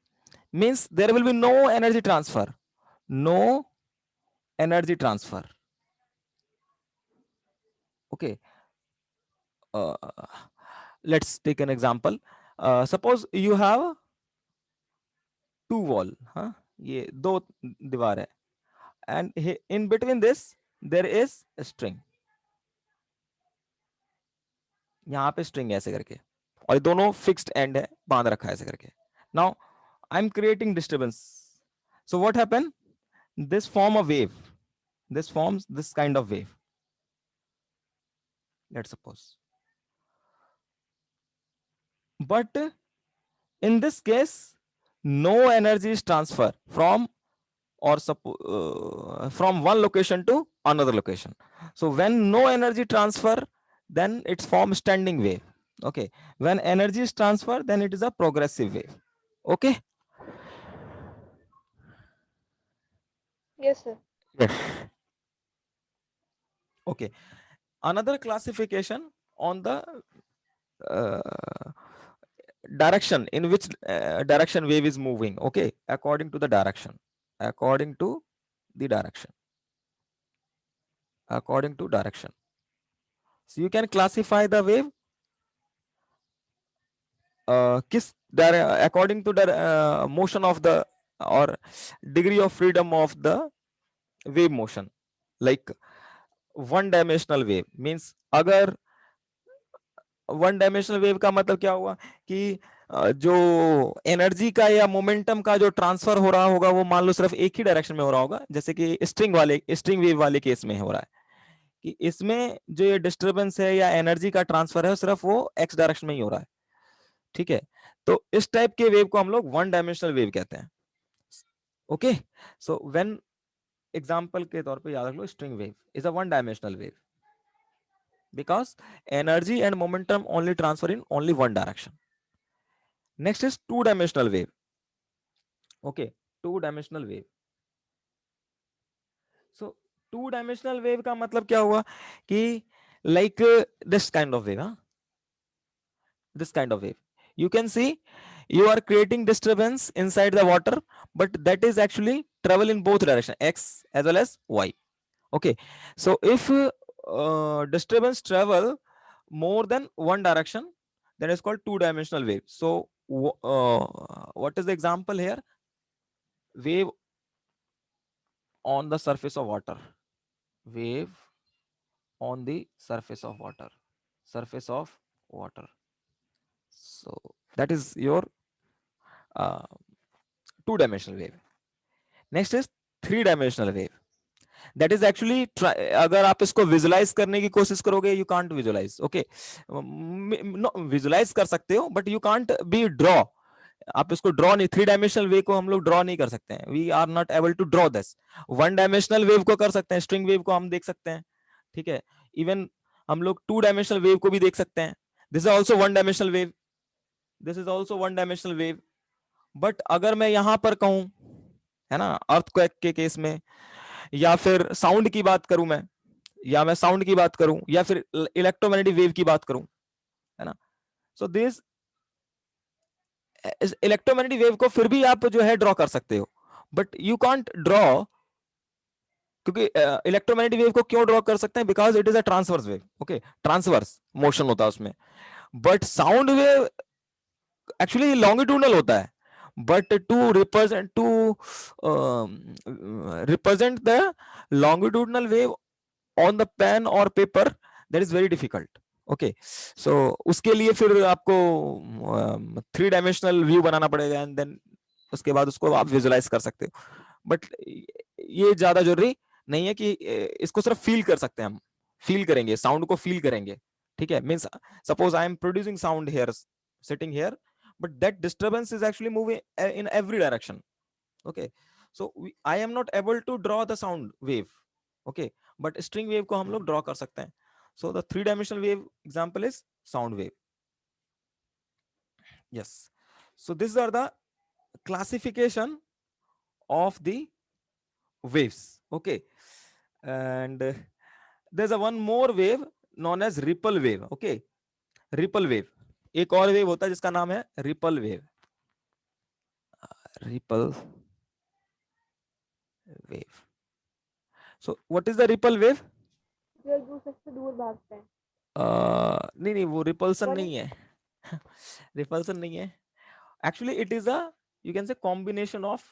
Means there will be no energy transfer, no energy transfer, okay. Let's take an example, suppose you have two wall, हाँ, ये दो दीवार है, and in between this there is string, यहां पे स्ट्रिंग है ऐसे करके, और ये दोनों फिक्स्ड एंड है, बांध रखा है ऐसे करके। Now I am creating disturbance, so what happen, this form a wave, this forms this kind of wave, let's suppose, but in this case no energy is transfer from, or from one location to another location. So when no energy transfer, then it's form standing wave, okay. When energy is transfer, then it is a progressive wave, okay. Yes sir. Yes. Okay, another classification on the uh, direction in which direction wave is moving, okay, according to the direction, according to the direction, according to direction. So you can classify the wave किस according to the motion of the, or degree of freedom of the wave motion, like one dimensional wave means, अगर one dimensional wave का मतलब क्या हुआ कि जो energy का या मोमेंटम का जो ट्रांसफर हो रहा होगा वो मान लो सिर्फ एक ही डायरेक्शन में हो रहा होगा, जैसे कि स्ट्रिंग वेव वाले केस में हो रहा है कि इसमें जो ये डिस्टरबेंस है या एनर्जी का ट्रांसफर है सिर्फ वो एक्स डायरेक्शन में ही हो रहा है, ठीक है। तो इस टाइप के वेव को हम लोग वन डायमेंशनल वेव कहते हैं। ओके, सो व्हेन, एग्जांपल के तौर पे याद रख लो, string wave is a one dimensional wave because energy and momentum only transfer in only one direction. Next is two dimensional wave. Okay, two dimensional wave. So two dimensional wave का मतलब क्या हुआ कि like this kind of wave, huh? This kind of wave, you can see you are creating disturbance inside the water, but that is actually travel in both direction, x as well as y. Okay, so if disturbance travel more than one direction, that is called two dimensional wave. So what is the example here? Wave on the surface of water, wave on the surface of water, surface of water. So that is your uh, two dimensional wave. Next is three dimensional wave, that is actually, अगर आप इसको visualize करने की कोशिश करोगे, you can't visualize, okay, visualize कर सकते हो but you can't be draw, आप इसको ड्रॉ नहीं, थ्री डायमेंशनल वेव को हम लोग ड्रॉ नहीं कर सकते हैं, we are not able to draw this. One dimensional wave को कर सकते हैं, स्ट्रिंग वेव को हम देख सकते हैं, ठीक है। इवन हम लोग टू डायमेंशनल वेव को भी देख सकते हैं, this is also one dimensional wave, this is also one dimensional wave. But अगर मैं यहां पर कहूं, है ना, अर्थक्वेक के केस में, या फिर साउंड की बात करूं मैं, या मैं साउंड की बात करूं, या फिर इलेक्ट्रोमैग्नेटिक वेव की बात करूं, है ना, सो दिस इलेक्ट्रोमैग्नेटिक वेव को फिर भी आप जो है ड्रॉ कर सकते हो, बट यू कांट ड्रॉ, क्योंकि इलेक्ट्रोमैग्नेटिक वेव को क्यों ड्रॉ कर सकते हैं, because it is a transverse wave, okay, transverse motion होता है उसमें। But sound wave actually longitudinal होता है, but to represent the longitudinal wave on the pen or paper, that is very difficult. Okay, so उसके लिए फिर आपको three dimensional view बनाना पड़ेगा, एंड देन उसके बाद उसको आप विजुलाइज कर सकते हो, बट ये ज्यादा जरूरी नहीं है कि इसको सिर्फ फील कर सकते हैं हम, फील करेंगे, साउंड को फील करेंगे, ठीक है। Means suppose I am producing sound here, sitting here, but that disturbance is actually moving in every direction, okay, so I am not able to draw the sound wave, okay, but string wave को हम लोग draw कर सकते हैं, so the three dimensional wave example is sound wave. Yes, so these are the classification of the waves, okay, and there's a one more wave known as ripple wave, okay, ripple wave, एक और wave होता है जिसका नाम है ripple wave, ripple wave. So what is the ripple wave? जो एक दूसरे से दूर भागते हैं। नहीं नहीं, वो रिपल्सन वो नहीं है, रिपल्सन नहीं है, actually it is a, you can say combination of,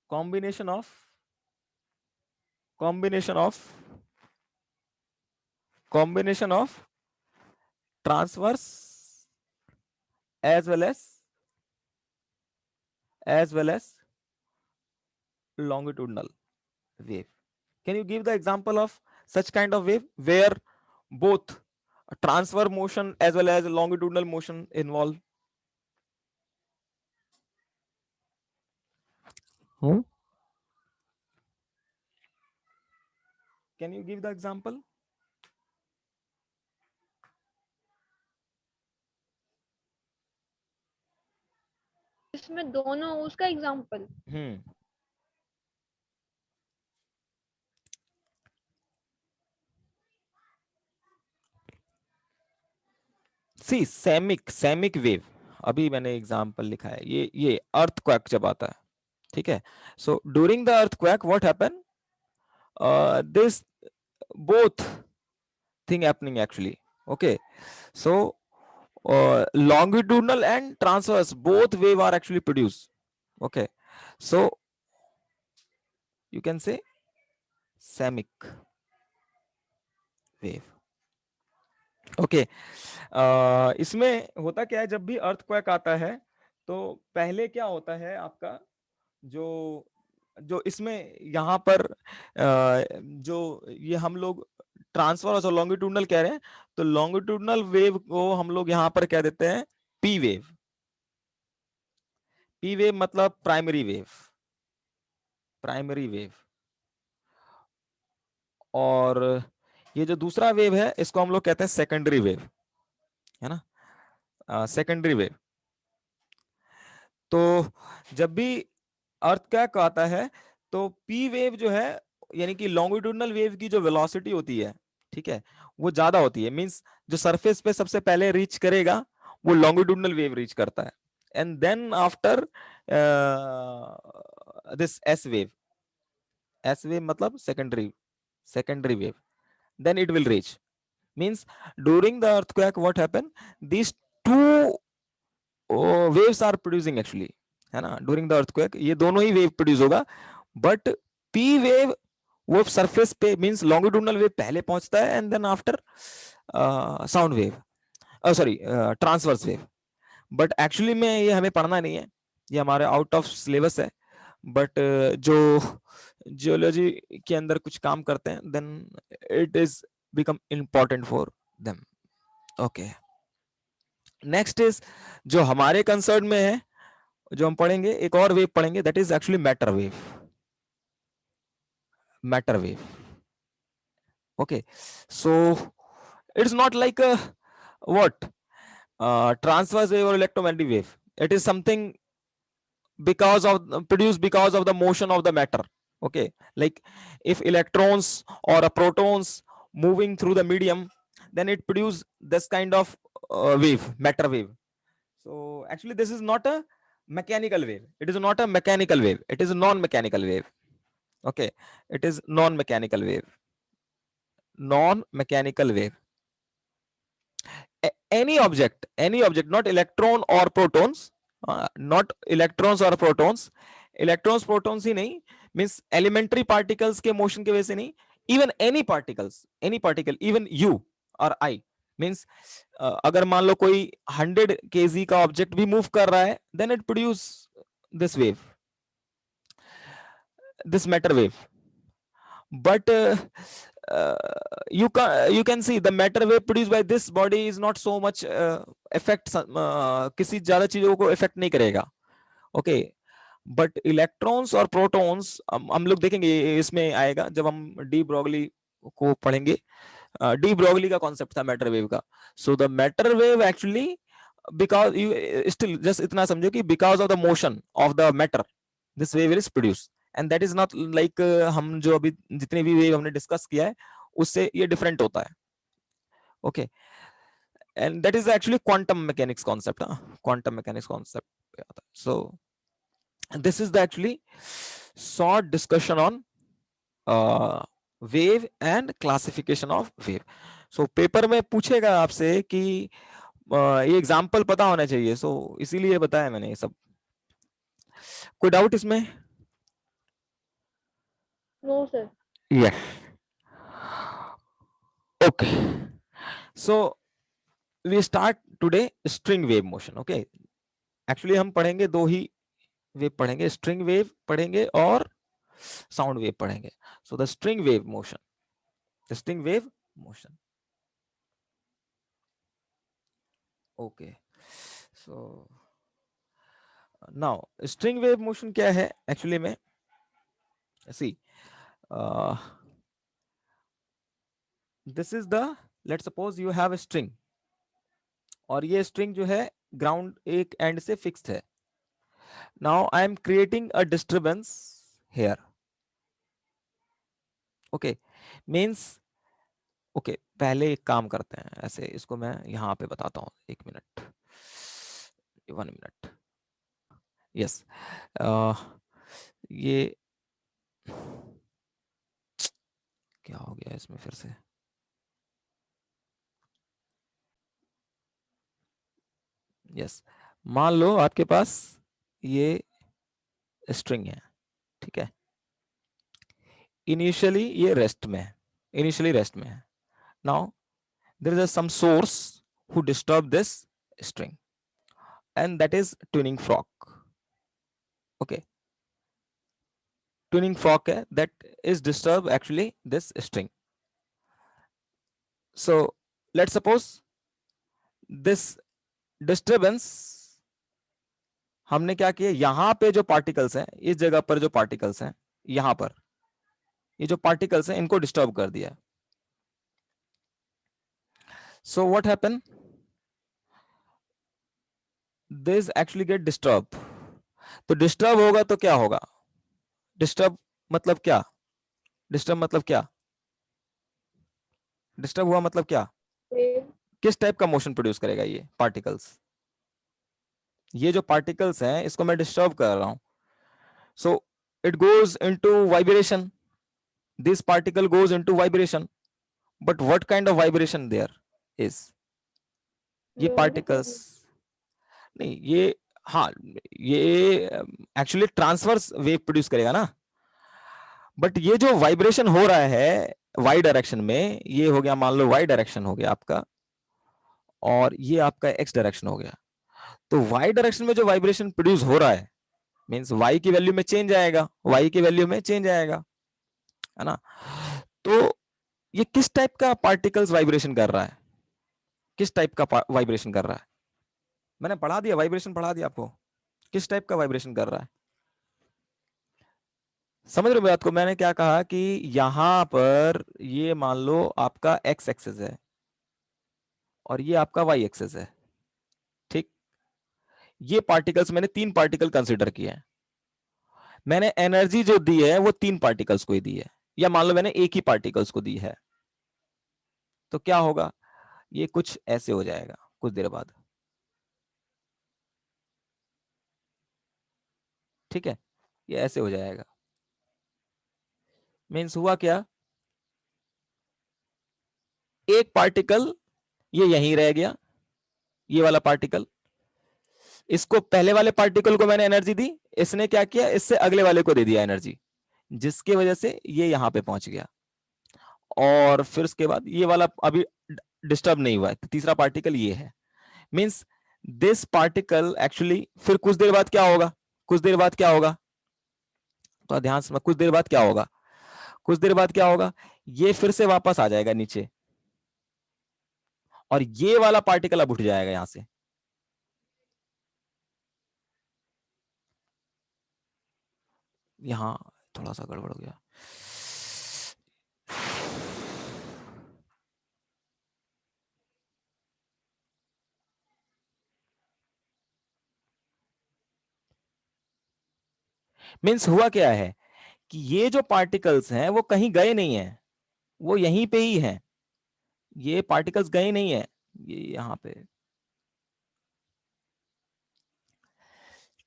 combination of combination of combination of transverse as well as longitudinal wave. Can you give the example of such kind of wave where both transverse motion as well as longitudinal motion involved? Hmm? Can you give the example? इसमें दोनों उसका example. सी सेमिक wave, अभी मैंने example लिखा है, ये earthquake जब आता है, ठीक है, so during the earthquake what happen, this both thing happening actually, okay, so longitudinal and transverse both wave are actually produced, okay, so you can say seismic wave. Okay, इसमें होता क्या है, जब भी अर्थक्वेक आता है तो पहले क्या होता है आपका, जो जो इसमें यहाँ पर जो ये हम लोग ट्रांसफर और लॉन्गिट्यूडनल कह रहे हैं, तो लॉन्गिट्यूडनल वेव को हम लोग यहाँ पर कह देते हैं पी वेव। पी वेव मतलब प्राइमरी वेव, प्राइमरी वेव। और ये जो दूसरा वेव है इसको हम लोग कहते हैं सेकेंडरी वेव, है ना, सेकेंडरी वेव। तो जब भी अर्थ क्या आता है तो पी वेव जो है, यानी कि लॉन्गिट्यूडनल वेव की जो वेलोसिटी होती है, ठीक है, वो ज्यादा होती है। मींस जो सरफेस पे सबसे पहले रीच करेगा वो लॉन्गिट्यूडनल वेव रीच करता है, and then after this S wave, S wave मतलब secondary, secondary wave, then it will reach. Means during the earthquake what happened, these two waves are producing actually, है ना, during the earthquake ये दोनों ही wave produce होगा, but P wave वो surface पे, means longitudinal wave पहले पहुंचता है and then after sound wave, sorry transverse wave. But actually में ये हमें पढ़ना नहीं है, ये हमारे आउट ऑफ सिलेबस है, बट जो जियोलॉजी के अंदर कुछ काम करते हैं then it is become important for them. Okay, next is जो हमारे कंसर्न में है, जो हम पढ़ेंगे एक और वेव पढ़ेंगे, that is actually matter wave, matter wave. Okay, so it's not like what transverse wave or electromagnetic wave, it is something because of produced because of the motion of the matter. Okay, like if electrons or protons moving through the medium, then it produce this kind of wave, matter wave. So actually this is not a mechanical wave, it is not a mechanical wave, it is a non-mechanical wave. Okay, it is non-mechanical wave, non-mechanical wave. Any object, any object, not electron or protons, not electrons or protons, electrons protons ही नहीं, means elementary particles के motion के वजह से नहीं, even any particles, any particle, even you or I, means अगर मान लो कोई 100 kg का ऑब्जेक्ट भी मूव कर रहा है, then it produce this wave, this matter wave. But you can see the matter wave produced by this body is not so much effect, किसी ज्यादा चीजों को इफेक्ट नहीं करेगा। ओके, बट इलेक्ट्रॉन्स और प्रोटॉन्स हम लोग देखेंगे, इसमें आएगा जब हम डी ब्रोगली को पढ़ेंगे। डी ब्रोगली का कॉन्सेप्ट था मैटर वेव का। So the matter wave actually, because you still just इतना समझो कि because of the motion of the matter this wave is produce, and that is not like हम जो अभी जितने भी वेव हमने डिस्कस किया है उससे ये डिफरेंट होता है। Okay, and that is actually quantum mechanics concept, quantum mechanics concept. So this is the actually short discussion on wave and classification of wave. So paper में पूछेगा आपसे कि ये एग्जांपल पता होना चाहिए, सो इसीलिए बताया मैंने ये सब। कोई डाउट इसमें? No sir. Yes, okay, so we start today string wave motion. Okay, actually हम पढ़ेंगे दो ही वेव पढ़ेंगे, स्ट्रिंग वेव पढ़ेंगे और साउंड वेव पढ़ेंगे। So the string wave motion, the string wave motion. Okay, so now string wave motion क्या है एक्चुअली में, see this is the, let suppose you have a string, और ये string जो है ग्राउंड एक एंड से फिक्स्ड है। Now I am creating a disturbance here. Okay, means okay, पहले एक काम करते हैं, ऐसे इसको मैं यहां पे बताता हूं, एक मिनट, 1 मिनट। यस, ये क्या हो गया इसमें फिर से? यस, मान लो आपके पास ये स्ट्रिंग है, ठीक है, इनिशियली ये रेस्ट में है, इनिशियली रेस्ट में है. Now there is some source who disturb this string, and that is tuning fork. Okay, tuning fork है that is disturb actually this string. So let's suppose this disturbance, हमने क्या किया, यहां पे जो पार्टिकल्स हैं, इस जगह पर जो पार्टिकल्स हैं, यहां पर ये जो पार्टिकल्स हैं इनको डिस्टर्ब कर दिया. So what happened, this actually get disturbed. तो डिस्टर्ब होगा तो क्या होगा, डिस्टर्ब मतलब क्या, डिस्टर्ब मतलब क्या, डिस्टर्ब हुआ मतलब क्या, wave, किस टाइप का मोशन प्रोड्यूस करेगा ये पार्टिकल्स, ये जो पार्टिकल्स हैं इसको मैं डिस्टर्ब कर रहा हूं. So it goes into vibration, this particle goes into vibration, but what kind of vibration there is, ये wave पार्टिकल्स नहीं, ये हाँ, ये एक्चुअली ट्रांसवर्स वेव प्रोड्यूस करेगा ना, बट ये जो वाइब्रेशन हो रहा है वाई डायरेक्शन में, ये हो गया मान लो वाई डायरेक्शन हो गया आपका, और ये आपका एक्स डायरेक्शन हो गया. तो वाई डायरेक्शन में जो वाइब्रेशन प्रोड्यूस हो रहा है मींस वाई की वैल्यू में चेंज आएगा, वाई की वैल्यू में चेंज आएगा, है ना. तो ये किस टाइप का पार्टिकल्स वाइब्रेशन कर रहा है, किस टाइप का वाइब्रेशन कर रहा है, मैंने पढ़ा दिया, वाइब्रेशन पढ़ा दिया आपको, किस टाइप का वाइब्रेशन कर रहा है. समझ रहे हो बात को, मैंने क्या कहा कि यहां पर ये मान लो आपका एक्स एक्सेस है और ये आपका वाई एक्सेस है, ठीक. ये पार्टिकल्स मैंने तीन पार्टिकल कंसिडर किए हैं, मैंने एनर्जी जो दी है वो तीन पार्टिकल्स को ही दी है, या मान लो मैंने एक ही पार्टिकल्स को दी है. तो क्या होगा, ये कुछ ऐसे हो जाएगा कुछ देर बाद, ठीक है, ये ऐसे हो जाएगा. मीन्स हुआ क्या, एक पार्टिकल ये यहीं रह गया, ये वाला पार्टिकल, इसको पहले वाले पार्टिकल को मैंने एनर्जी दी, इसने क्या किया, इससे अगले वाले को दे दिया एनर्जी, जिसकी वजह से ये यहां पे पहुंच गया, और फिर उसके बाद ये वाला अभी डिस्टर्ब नहीं हुआ है, तो तीसरा पार्टिकल ये है. मींस दिस पार्टिकल एक्चुअली फिर कुछ देर बाद क्या होगा, कुछ देर बाद क्या होगा, तो ध्यान से, कुछ देर बाद क्या होगा, कुछ देर बाद क्या होगा, ये फिर से वापस आ जाएगा नीचे, और ये वाला पार्टिकल अब उठ जाएगा यहां से. यहां थोड़ा सा गड़बड़ हो गया. मीन्स हुआ क्या है कि ये जो पार्टिकल्स हैं वो कहीं गए नहीं है, वो यहीं पे ही हैं, ये पार्टिकल्स गए नहीं है, ये यहां पे,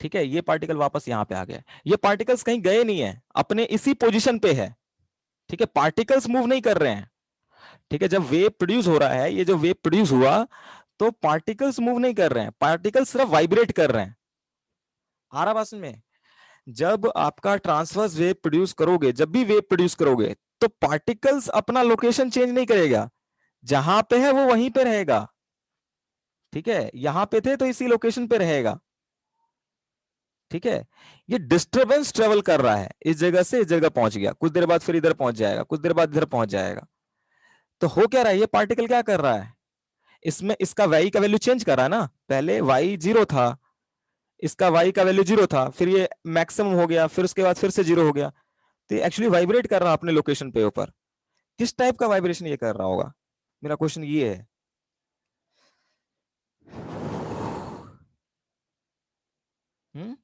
ठीक है, ये पार्टिकल वापस यहां पे आ गया, ये पार्टिकल्स कहीं गए नहीं है, अपने इसी पोजीशन पे है, ठीक है, पार्टिकल्स मूव नहीं कर रहे हैं, ठीक है. जब वेव प्रोड्यूस हो रहा है, ये जो वेव प्रोड्यूस हुआ, तो पार्टिकल्स मूव नहीं कर रहे हैं, पार्टिकल्स सिर्फ वाइब्रेट कर रहे हैं. आ रहा बात में, जब आपका ट्रांसवर्स वेव प्रोड्यूस करोगे, जब भी वेव प्रोड्यूस करोगे, तो पार्टिकल्स अपना लोकेशन चेंज नहीं करेगा, जहां पे है वो वहीं पे रहेगा, ठीक है, यहां पे थे तो इसी लोकेशन पे रहेगा, ठीक है. ये डिस्टरबेंस ट्रेवल कर रहा है, इस जगह से इस जगह पहुंच गया, कुछ देर बाद फिर इधर पहुंच जाएगा, कुछ देर बाद इधर पहुंच जाएगा. तो हो क्या रहा है, ये पार्टिकल क्या कर रहा है, इसमें इसका वाई का वैल्यू चेंज कर रहा है ना, पहले वाई जीरो था, इसका वाई का वैल्यू जीरो था, फिर ये मैक्सिमम हो गया, फिर उसके बाद फिर से जीरो हो गया, तो ये एक्चुअली वाइब्रेट कर रहा है अपने लोकेशन पे ऊपर. किस टाइप का वाइब्रेशन ये कर रहा होगा, मेरा क्वेश्चन ये है. हम्म,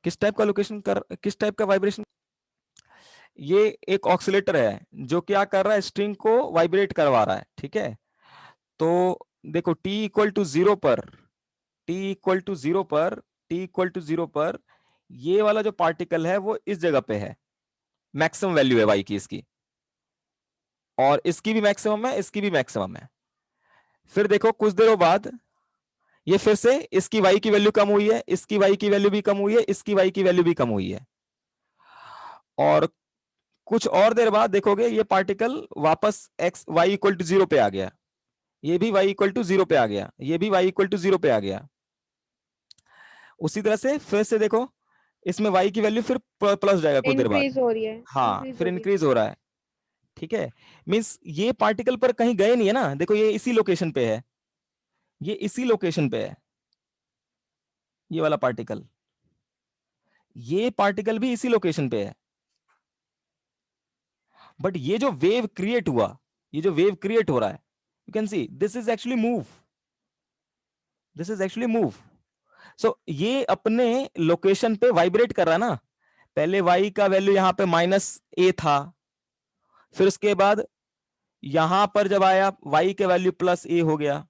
किस टाइप का लोकेशन कर, किस टाइप का वाइब्रेशन, ये एक ऑक्सीलेटर है जो क्या कर रहा है, स्ट्रिंग को वाइब्रेट करवा रहा है, ठीक है. तो देखो t इक्वल टू जीरो पर, t इक्वल टू जीरो पर, t इक्वल टू जीरो पर, ये वाला जो पार्टिकल है वो इस जगह पे है, मैक्सिमम वैल्यू है y की इसकी, और इसकी भी मैक्सिमम है, इसकी भी मैक्सिमम है. फिर देखो कुछ देरों बाद ये फिर से इसकी y की वैल्यू कम हुई है, इसकी y की वैल्यू भी कम हुई है, इसकी y की वैल्यू भी कम हुई है, और कुछ और देर बाद देखोगे ये पार्टिकल वापस x y equal to zero पे आ गया, ये भी y इक्वल टू जीरो पे आ गया, ये भी y इक्वल टू जीरो पे आ गया। उसी तरह से फिर से देखो, इसमें y की वैल्यू फिर प्लस जाएगा कुछ देर बाद। इंक्रीज हो रही है, हाँ, इंक्रीज फिर हो रही है। इंक्रीज हो रहा है। ठीक है, मीन्स ये पार्टिकल पर कहीं गए नहीं है ना, देखो ये इसी लोकेशन पे है, ये इसी लोकेशन पे है, ये वाला पार्टिकल, ये पार्टिकल भी इसी लोकेशन पे है। बट ये जो वेव क्रिएट हुआ, ये जो वेव क्रिएट हो रहा है, you can see this is actually move, this is actually move. So ये अपने लोकेशन पे वाइब्रेट कर रहा है ना। पहले y का वैल्यू यहां पे -a था, फिर उसके बाद यहां पर जब आया y के वैल्यू +a हो गया,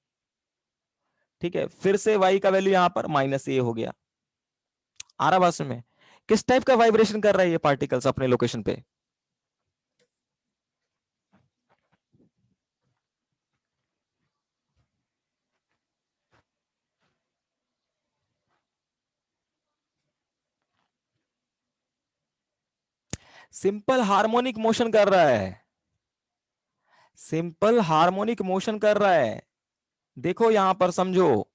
ठीक है, फिर से y का वैल्यू यहां पर -a हो गया। आ रहा बात में किस टाइप का वाइब्रेशन कर रहा है ये पार्टिकल्स अपने लोकेशन पे? सिंपल हार्मोनिक मोशन कर रहा है, सिंपल हार्मोनिक मोशन कर रहा है। देखो यहां पर समझो,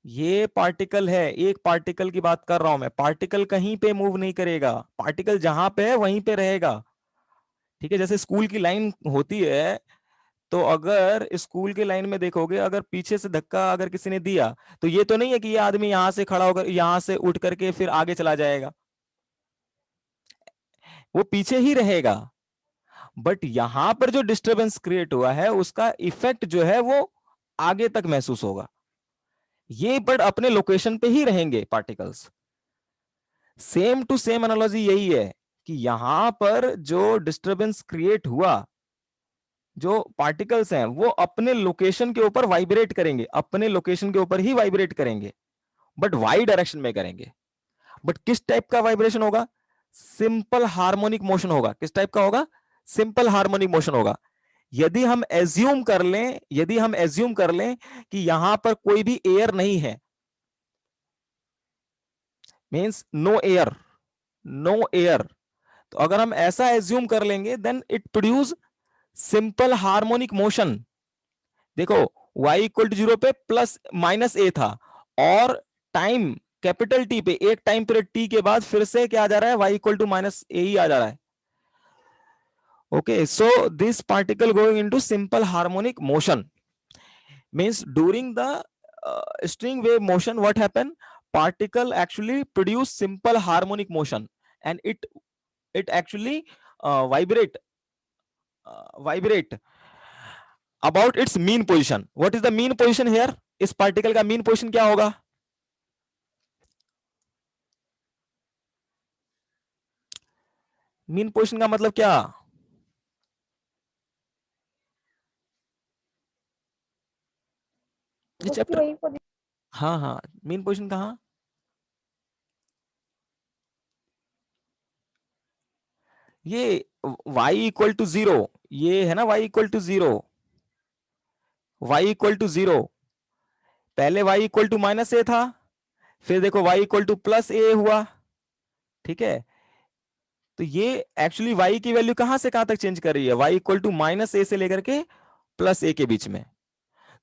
ये पार्टिकल है, एक पार्टिकल की बात कर रहा हूं मैं, पार्टिकल कहीं पे मूव नहीं करेगा, पार्टिकल जहां पे है वहीं पे रहेगा। ठीक है, जैसे स्कूल की लाइन होती है, तो अगर स्कूल की लाइन में देखोगे, अगर पीछे से धक्का अगर किसी ने दिया, तो ये तो नहीं है कि ये आदमी यहां से खड़ा होकर यहां से उठ करके फिर आगे चला जाएगा, वो पीछे ही रहेगा। बट यहां पर जो डिस्टरबेंस क्रिएट हुआ है उसका इफेक्ट जो है वो आगे तक महसूस होगा। ये बट अपने लोकेशन पे ही रहेंगे particles. Same to same analogy यही है कि यहां पर जो डिस्टरबेंस क्रिएट हुआ, जो पार्टिकल्स हैं वो अपने लोकेशन के ऊपर वाइब्रेट करेंगे, अपने लोकेशन के ऊपर ही वाइब्रेट करेंगे, बट वाई डायरेक्शन में करेंगे। बट किस टाइप का वाइब्रेशन होगा? सिंपल हार्मोनिक मोशन होगा। किस टाइप का होगा? सिंपल हार्मोनिक मोशन होगा। यदि हम एज्यूम कर लें, यदि हम एज्यूम कर लें कि यहां पर कोई भी एयर नहीं है, means no air, no air, तो अगर हम ऐसा एज्यूम कर लेंगे then it produce simple harmonic motion. देखो y इक्वल टू जीरो पे +-a था, और टाइम कैपिटल टी पे, एक टाइम पीरियड टी के बाद फिर से क्या आ जा रहा है, y इक्वल टू -a ही आ जा रहा है। Okay, so this particle going into simple harmonic motion means during the string wave motion what happen, particle actually produce simple harmonic motion, and it actually vibrate vibrate about its mean position. What is the mean position here? इस particle का mean position क्या होगा? Mean position का मतलब क्या? ये उसकी chapter, वही पोजीशन। हाँ हाँ, मीन पोजिशन कहाँ? ये y इक्वल टू जीरो, ये है ना y equal to zero, y equal to zero, पहले y इक्वल टू -a था, फिर देखो y इक्वल टू +a हुआ। ठीक है, तो ये एक्चुअली y की वैल्यू कहां से कहां तक चेंज कर रही है? y इक्वल टू -a से लेकर के +a के बीच में।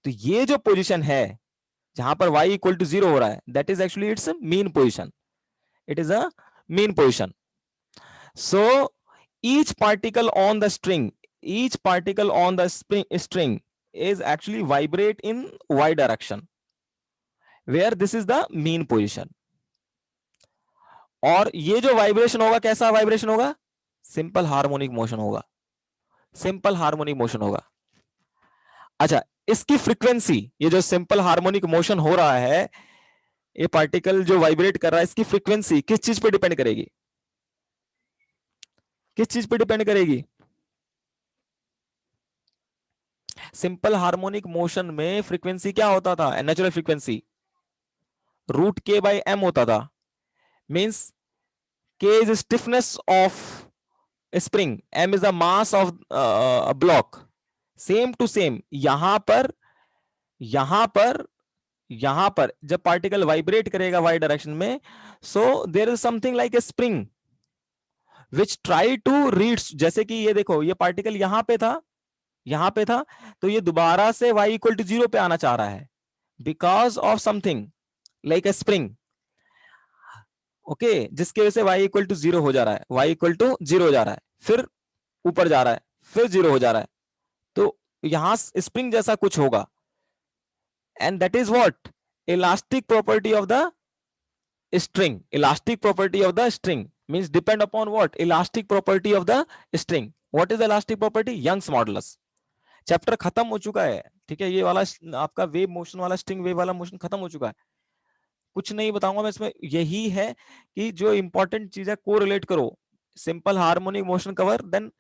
तो ये जो पोजीशन है जहां पर y इक्वल टू जीरो हो रहा है, that is actually it's mean position, it is a mean position. So each particle on the string, each particle on the string is actually vibrate in y direction, where this is the mean position। और ये जो vibration होगा, कैसा vibration होगा? Simple harmonic motion होगा, simple harmonic motion होगा। अच्छा, इसकी फ्रीक्वेंसी, ये जो सिंपल हार्मोनिक मोशन हो रहा है, ये पार्टिकल जो वाइब्रेट कर रहा है, इसकी फ्रीक्वेंसी किस चीज पे डिपेंड करेगी? किस चीज पे डिपेंड करेगी? सिंपल हार्मोनिक मोशन में फ्रीक्वेंसी क्या होता था? नेचुरल फ्रीक्वेंसी √k/m होता था। Means k is stiffness of a spring, m is the mass of a block। Same to same यहां पर जब पार्टिकल वाइब्रेट करेगा वाई डायरेक्शन में, so there is something like a spring, which try to read, जैसे कि ये देखो ये पार्टिकल यहां पे था, यहां पे था, तो ये दोबारा से y इक्वल टू 0 पे आना चाह रहा है because of something like a spring. Okay, जिसकी वजह से y इक्वल टू 0 हो जा रहा है, y इक्वल टू 0 हो जा रहा है, फिर ऊपर जा रहा है, फिर 0 हो जा रहा है, तो यहां स्प्रिंग जैसा कुछ होगा। And that is what, elastic property of the string. Elastic property of the string means depend upon what? Elastic property of the string. What is the elastic property? Young's modulus. Chapter खत्म हो चुका है, ठीक है, ये वाला आपका wave motion वाला, स्ट्रिंग वेव वाला मोशन खत्म हो चुका है, कुछ नहीं बताऊंगा मैं इसमें। यही है कि जो इंपॉर्टेंट चीज है को रिलेट करो, simple harmonic motion cover, then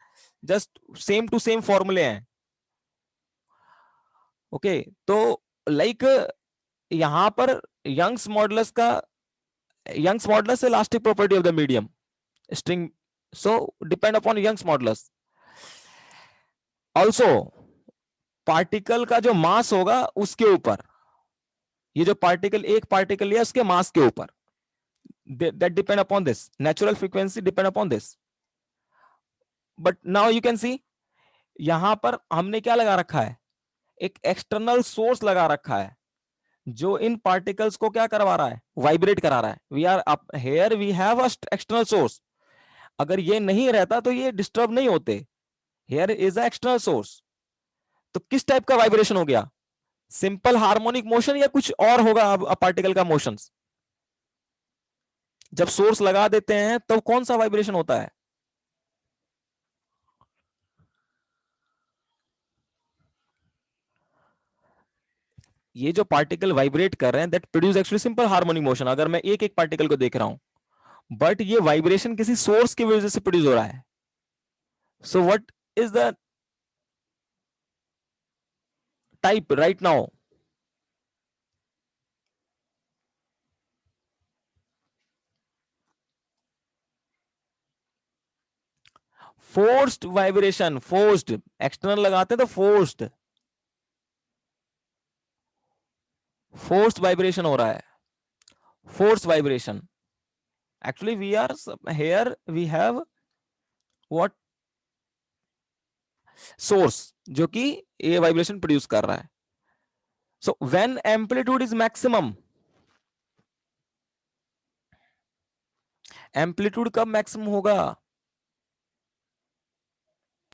just same to same फॉर्मूले हैं। ओके, तो लाइक यहां पर यंग्स मॉडुलस का, Young's modulus is elastic property of the medium string, so depend upon Young's modulus. Also particle का जो मास होगा उसके ऊपर, ये जो पार्टिकल, एक पार्टिकल लिया उसके मास के ऊपर, that depend upon this, natural frequency depend upon this. But now you can see यहां पर हमने क्या लगा रखा है, एक एक्सटर्नल सोर्स लगा रखा है जो इन पार्टिकल्स को क्या करवा रहा है, वाइब्रेट करा रहा है। We are up here, we have a external source, अगर ये नहीं रहता तो ये डिस्टर्ब नहीं होते। Here is a external source, तो किस टाइप का वाइब्रेशन हो गया, सिंपल हार्मोनिक मोशन या कुछ और होगा अब पार्टिकल का मोशंस। जब सोर्स लगा देते हैं तो कौन सा वाइब्रेशन होता है, ये जो पार्टिकल वाइब्रेट कर रहे हैं that produce actually simple harmonic motion. अगर मैं एक एक पार्टिकल को देख रहा हूं, बट ये वाइब्रेशन किसी सोर्स की वजह से प्रोड्यूस हो रहा है। So what is the type right now, forced vibration, forced, external लगाते हैं तो फोर्स्ड, फोर्स्ड वाइब्रेशन हो रहा है, force vibration. Actually we are here, we have what, source जो कि ये वाइब्रेशन प्रोड्यूस कर रहा है। So when amplitude is maximum, amplitude कब मैक्सिमम होगा,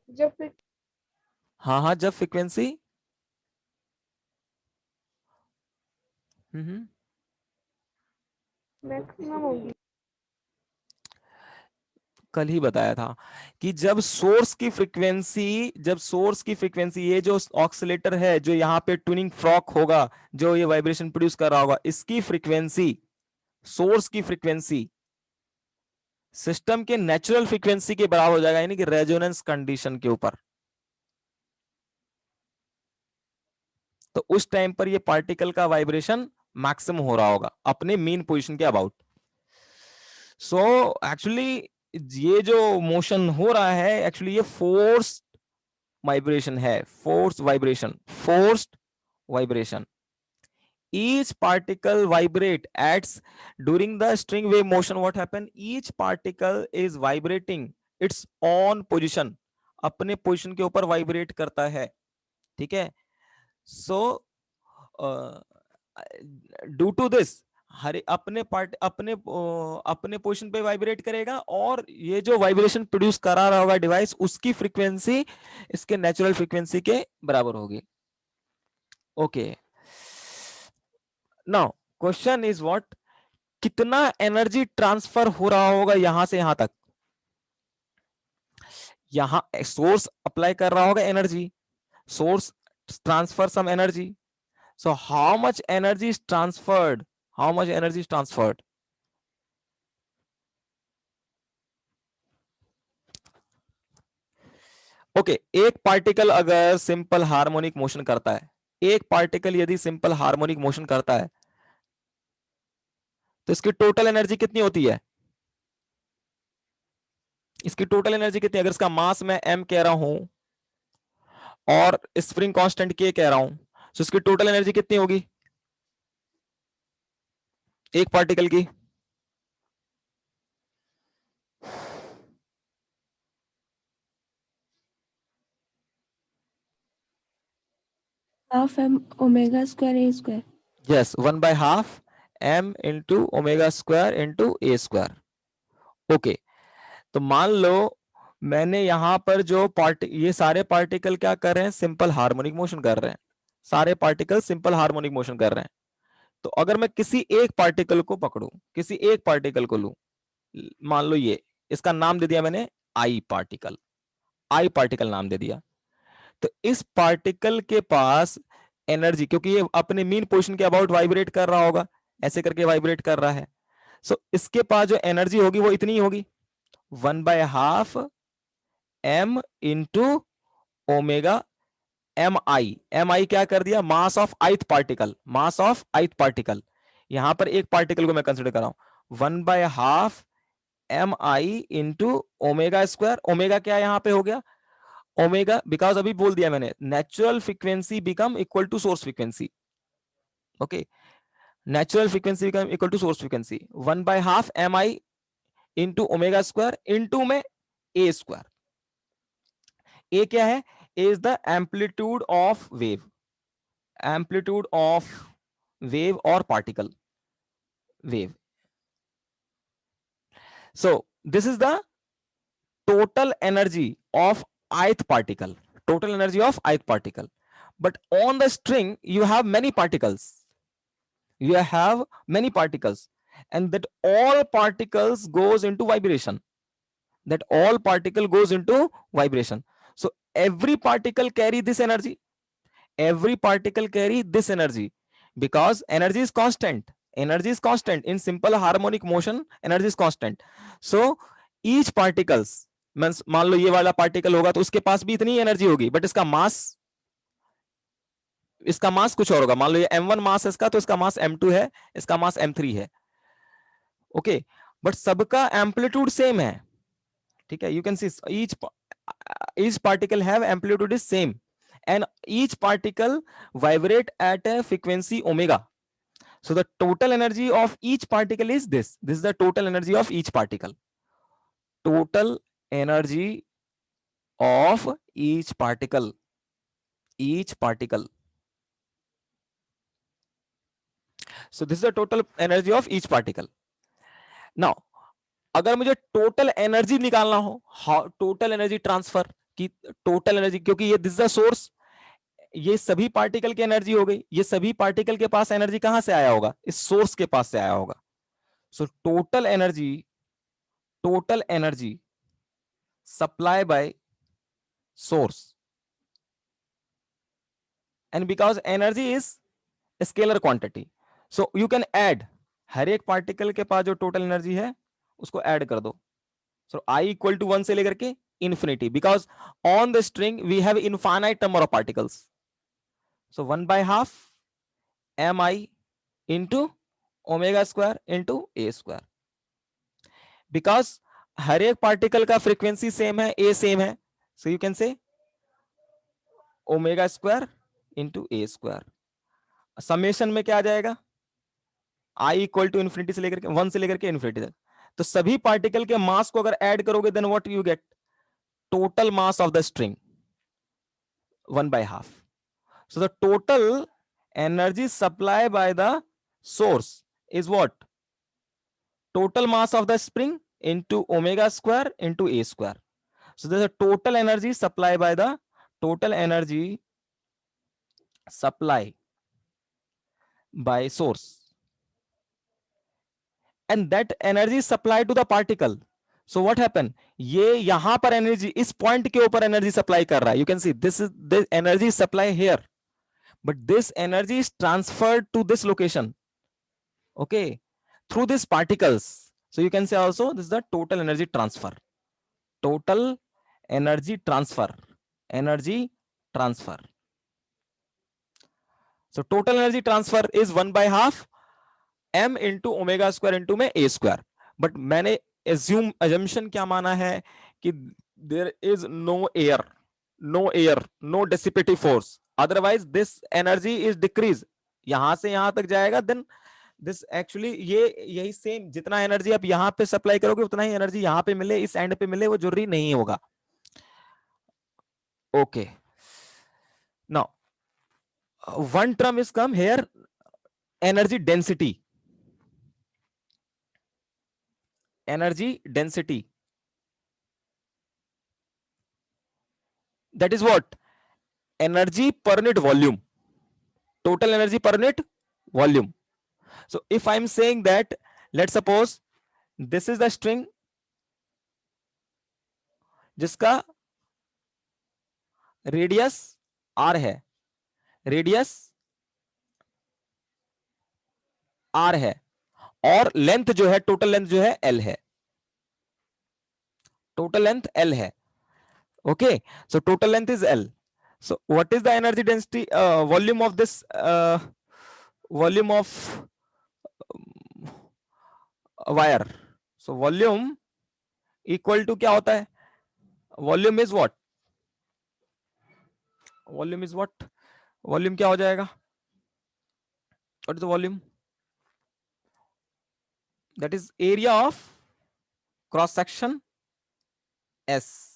जब फिर हाँ हाँ, जब फ्रीक्वेंसी, हम्म, मैक्सिमम होगी। कल ही बताया था कि जब सोर्स की फ्रीक्वेंसी, जब सोर्स की फ्रीक्वेंसी, ये जो ऑक्सीलेटर है जो यहाँ पे ट्यूनिंग फ्रॉक होगा जो ये वाइब्रेशन प्रोड्यूस कर रहा होगा, इसकी फ्रीक्वेंसी, सोर्स की फ्रीक्वेंसी सिस्टम के नेचुरल फ्रीक्वेंसी के बराबर हो जाएगा, यानी कि रेजोनेंस कंडीशन के ऊपर। तो उस टाइम पर ये पार्टिकल का वाइब्रेशन मैक्सिमम हो रहा होगा अपने मीन पोजीशन के अबाउट। सो एक्चुअली ये जो मोशन हो रहा है एक्चुअली ये फोर्स वाइब्रेशन है, force vibration, forced vibration. each particle vibrate acts during the string wave motion, what happen, each particle is vibrating its own position, अपने position के ऊपर वाइब्रेट करता है, ठीक है। सो ड्यू टू दिस, हर अपने पार्ट अपने अपने पोजीशन पे वाइब्रेट करेगा, और ये जो वाइब्रेशन प्रोड्यूस करा रहा होगा डिवाइस, उसकी फ्रीक्वेंसी इसके नेचुरल फ्रीक्वेंसी के बराबर होगी। Okay, now question is what, कितना एनर्जी ट्रांसफर हो रहा होगा यहां से यहां तक, यहां सोर्स अप्लाई कर रहा होगा energy, source transfer some energy, so how much energy is transferred, how much energy is transferred, okay एक पार्टिकल अगर सिंपल हार्मोनिक मोशन करता है, एक पार्टिकल यदि सिंपल हार्मोनिक मोशन करता है तो इसकी टोटल एनर्जी कितनी होती है, इसकी टोटल एनर्जी कितनी, अगर इसका मास मैं m कह रहा हूं और स्प्रिंग कांस्टेंट k कह रहा हूं, तो इसकी टोटल एनर्जी कितनी होगी एक पार्टिकल की, half M omega square A square. Yes, 1/2 m into omega square into A square. Okay, तो मान लो मैंने यहां पर जो ये सारे पार्टिकल क्या कर रहे हैं, सिंपल हार्मोनिक मोशन कर रहे हैं, सारे पार्टिकल सिंपल हार्मोनिक मोशन कर रहे हैं। तो अगर मैं किसी एक पार्टिकल को पकड़ूं, किसी एक पार्टिकल को लूं, मान लो ये, इसका नाम दे दिया मैंने आई पार्टिकल, आई पार्टिकल नाम दे दिया। तो इस पार्टिकल के पास एनर्जी, क्योंकि ये अपने मीन पोजीशन के अबाउट वाइब्रेट कर रहा होगा, ऐसे करके वाइब्रेट कर रहा है, सो इसके पास जो एनर्जी होगी वो इतनी ही होगी, 1/2 m इंटू ओमेगा एम आई। एम आई क्या कर दिया, mass of ith particle, mass of ith particle. यहां पर एक पार्टिकल को मैं कंसिडर कर रहा हूं, 1/2 M I into omega square. Omega क्या यहां पे हो गया, ओमेगा, बिकॉज अभी बोल दिया मैंने, natural frequency become equal to source frequency. Okay, natural frequency become equal to source frequency, 1/2 M I into omega square into में ए स्क्वायर। ए क्या है, is the amplitude of wave, amplitude of wave और particle wave. So this is the total energy of ith particle, total energy of ith particle. But on the string you have many particles, you have many particles, and that all particles goes into vibration, that all particle goes into vibration. So every particle carry this energy, every particle carry this energy, because energy is constant, energy is constant in simple harmonic motion, energy is constant. So each particles, मान लो ये वाला particle होगा तो उसके पास भी इतनी energy होगी, but इसका मास, इसका मास कुछ और होगा। मान लो ये m1 मास है इसका, तो इसका मास m2 है, इसका मास m3 है। ओके, बट सबका एम्पलीट्यूड सेम है, ठीक है। You can C each particle have amplitude is same, and each particle vibrate at a frequency omega. So the total energy of each particle is this is the total energy of each particle, total energy of each particle, each particle. So this is the total energy of each particle. Now अगर मुझे total energy निकालना हो, total energy transfer की, total energy, क्योंकि ये this the source, ये सभी particle की एनर्जी हो गई, ये सभी पार्टिकल के पास एनर्जी कहां से आया होगा, इस सोर्स के पास से आया होगा। So total energy, total energy supply by source, and because energy is scalar quantity, so you can add, हर एक पार्टिकल के पास जो टोटल एनर्जी है उसको ऐड कर दो। सो आई इक्वल टू 1 से लेकर के infinity, because on the string we have infinite number of particles. So 1/2 mi into omega square into a square, because हर एक पार्टिकल का फ्रीक्वेंसी सेम है, a सेम है, so you can say omega square into A square. Summation में क्या आ जाएगा, i equal to infinity से लेकर के 1 से लेकर के इन्फिनिटी तक। तो सभी पार्टिकल के मास को अगर ऐड करोगे, then what you get, total mass of the string 1/2. So the total energy supplied by the source is what, total mass of the spring into omega square into a square. So there's a total energy supplied by the, total energy supply by source, and that energy is supplied to the particle. So what happened, ये यहां पर energy, इस point के ऊपर energy supply कर रहा है, you can see this is the energy supply here, but this energy is transferred to this location, okay, through these particles. So you can say also this is the total energy transfer, total energy transfer, energy transfer. So total energy transfer is 1/2 m into omega square into में a square. But मैंने assumption क्या माना है कि there is no air, no air, no dissipative force, otherwise this energy is decreased, यहां से यहां तक जाएगा, then this actually ये यही सेम, जितना एनर्जी आप यहां पे सप्लाई करोगे उतना ही एनर्जी यहां पे मिले, इस एंड पे मिले, वो जरूरी नहीं होगा। Okay, now one term is come here, energy density. Energy density, that is what? Energy per unit volume, total energy per unit volume. So if I'm saying that, let's suppose this is the string जिसका radius r है, radius r है, और length जो है, total length जो है l है, total length l है. Okay, so total length is l. So what is the energy density, volume of this, volume of wire? So volume equal to क्या होता है? Volume is what? Volume is what? Volume क्या हो जाएगा? What is the volume? That is area of cross section S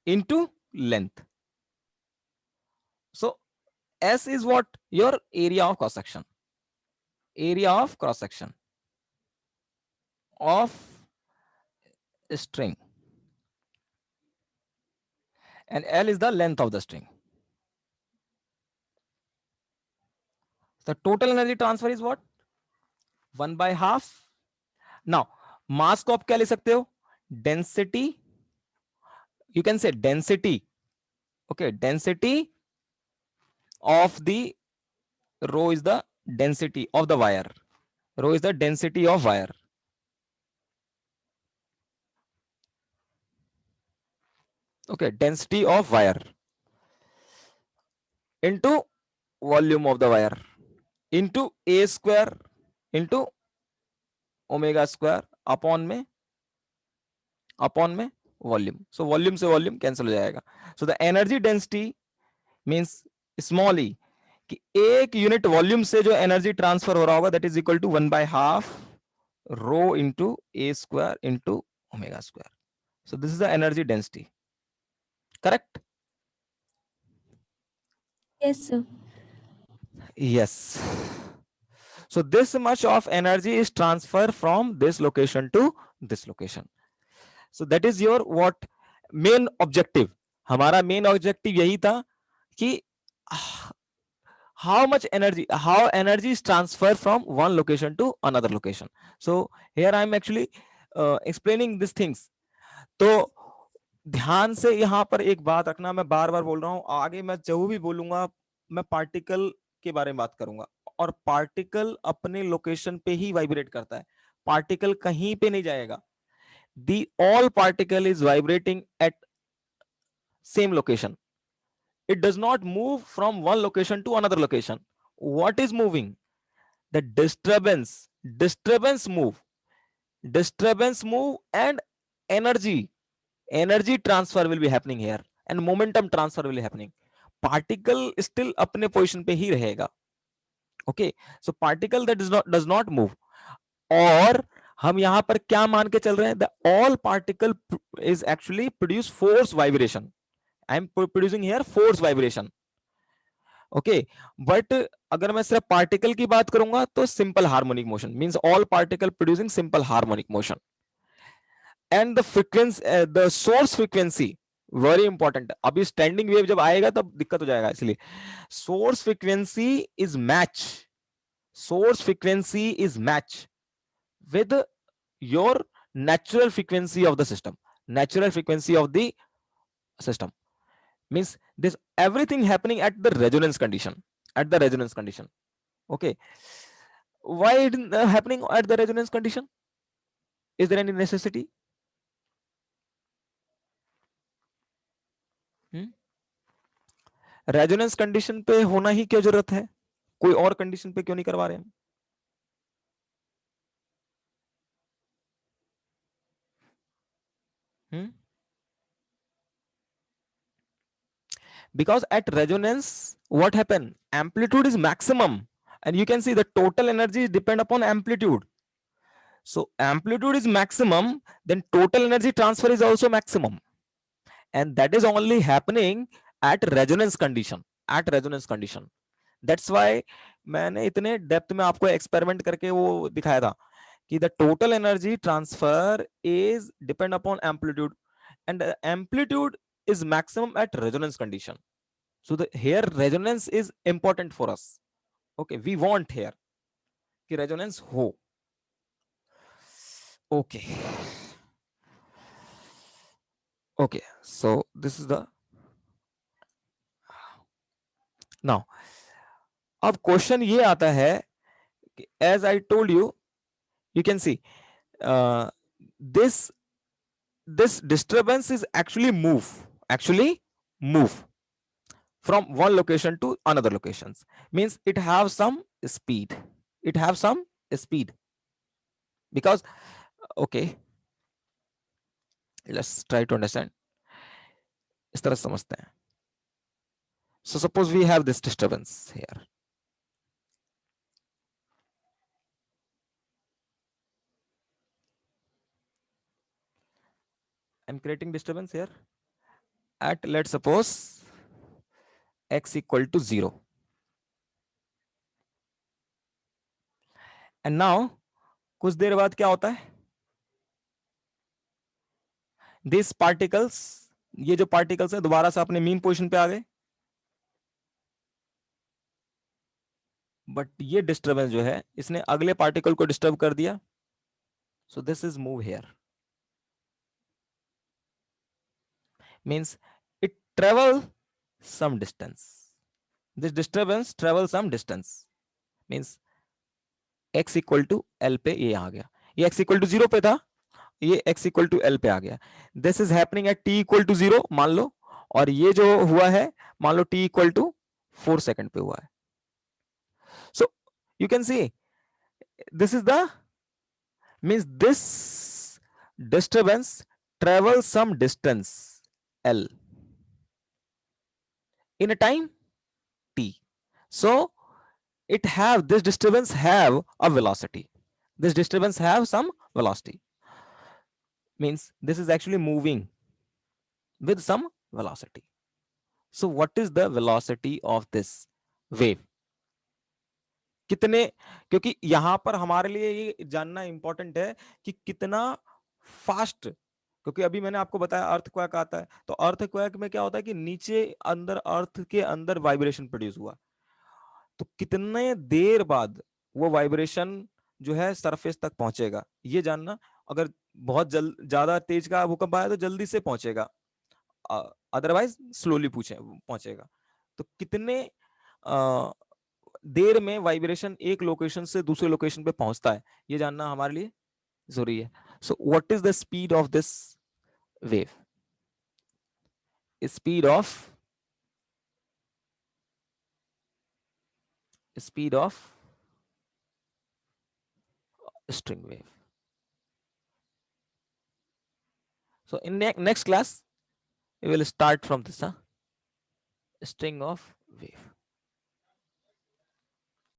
into length. So S is what? Your area of cross section. Area of cross section of string. And L is the length of the string. The total energy transfer is what? 1/2. Now, mass को आप क्या ले सकते हो? Density. You can say density. Okay, density of the rho is the density of the wire. Rho is the density of wire. Okay, density of wire into volume of the wire into a square into omega square upon में volume. So volume से volume cancel हो जाएगा. So the energy density means small E, कि एक unit volume से जो energy transfer हो रहा होगा that is equal to 1/2 rho into A square into omega square. So this is the energy density. Correct? Yes, sir. Yes. So this much of energy is transferred from this location to this location. So that is your what main objective. हमारा main objective यही था कि how energy is transferred from one location to another location. So here I am actually explaining these things. तो ध्यान से यहाँ पर एक बात रखना, मैं बार बार बोल रहा हूँ, आगे मैं जो भी बोलूंगा मैं पार्टिकल के बारे में बात करूंगा, और पार्टिकल अपने लोकेशन पे ही वाइब्रेट करता है, पार्टिकल कहीं पे नहीं जाएगा. The all particle is vibrating at same location. It does not move from one location to another location. What is moving? The disturbance. Disturbance move, and energy transfer will be happening here, and momentum transfer will be happening. Particle still अपने position पे ही रहेगा. Okay, so particle that does not move. और हम यहां पर क्या मान के चल रहे हैं? The all particle is actually produce force vibration. I am producing here force vibration. Okay, but अगर मैं सिर्फ पार्टिकल की बात करूंगा तो simple harmonic motion, means all particle producing simple harmonic motion. And the frequency, the source frequency very important. अभी standing wave जब आएगा तब दिक्कत हो जाएगा, इसलिए source frequency is match. Source frequency is match with your natural frequency of the system. Natural frequency of the system means this everything happening at the resonance condition. At the resonance condition. Okay, why it happening at the resonance condition? Is there any necessity? Resonance condition पे होना ही क्यों जरूरत है? कोई और condition पे क्यों नहीं करवा रहे हम? Because at resonance what happen? Amplitude is maximum, and you can see the total energy depend upon amplitude. So amplitude is maximum, then total energy transfer is also maximum, and that is only happening at resonance condition. At resonance condition, that's why मैंने इतने depth में आपको experiment करके वो दिखाया था कि the total energy transfer is depend upon amplitude and amplitude is maximum at resonance condition. So the here resonance is important for us. Okay, we want here कि resonance हो. Okay. Okay, so this is the now. अब question ये आता है कि as I told you, you can see this disturbance is actually move from one location to another locations, means it have some speed, because okay, let's try to understand. इस तरह से समझते हैं. So suppose we have this disturbance here. I'm creating disturbance here at, let's suppose, x equal to 0. And now कुछ देर बाद क्या होता है, दिस पार्टिकल्स, ये जो पार्टिकल्स है दोबारा से अपने मीन पोजीशन पे आ गए, बट ये डिस्टर्बेंस जो है इसने अगले पार्टिकल को डिस्टर्ब कर दिया. So this is move here, means it travel some distance, this disturbance travel some distance, means x equal to L पे ये आ गया, ये x इक्वल टू 0 पे था, ये x इक्वल टू एल पे आ गया. This is happening at t equal to 0 मान लो, और ये जो हुआ है मान लो t इक्वल टू 4 सेकंड पे हुआ है. So you can see this is the, means this disturbance travels some distance L in a time t. So it have, this disturbance have a velocity, this disturbance have some velocity, means this is actually moving with some velocity. So what is the velocity of this wave? कितने, क्योंकि यहां पर हमारे लिए ये जानना important है कि कितना फास्ट, क्योंकि अभी मैंने आपको बताया अर्थक्वेक आता है, तो अर्थक्वेक में क्या होता है कि नीचे अंदर अर्थ के अंदर वाइब्रेशन प्रोड्यूस हुआ, तो कितने देर बाद वो वाइब्रेशन जो है सरफेस तक पहुंचेगा ये जानना. अगर बहुत ज्यादा तेज का भूकंप आया तो जल्दी से पहुंचेगा, अदरवाइज स्लोली पहुंचेगा. तो कितने देर में वाइब्रेशन एक लोकेशन से दूसरे लोकेशन पे पहुंचता है ये जानना हमारे लिए जरूरी है. So what is the speed of this wave? Speed of string wave. So in next class we will start from this string of wave.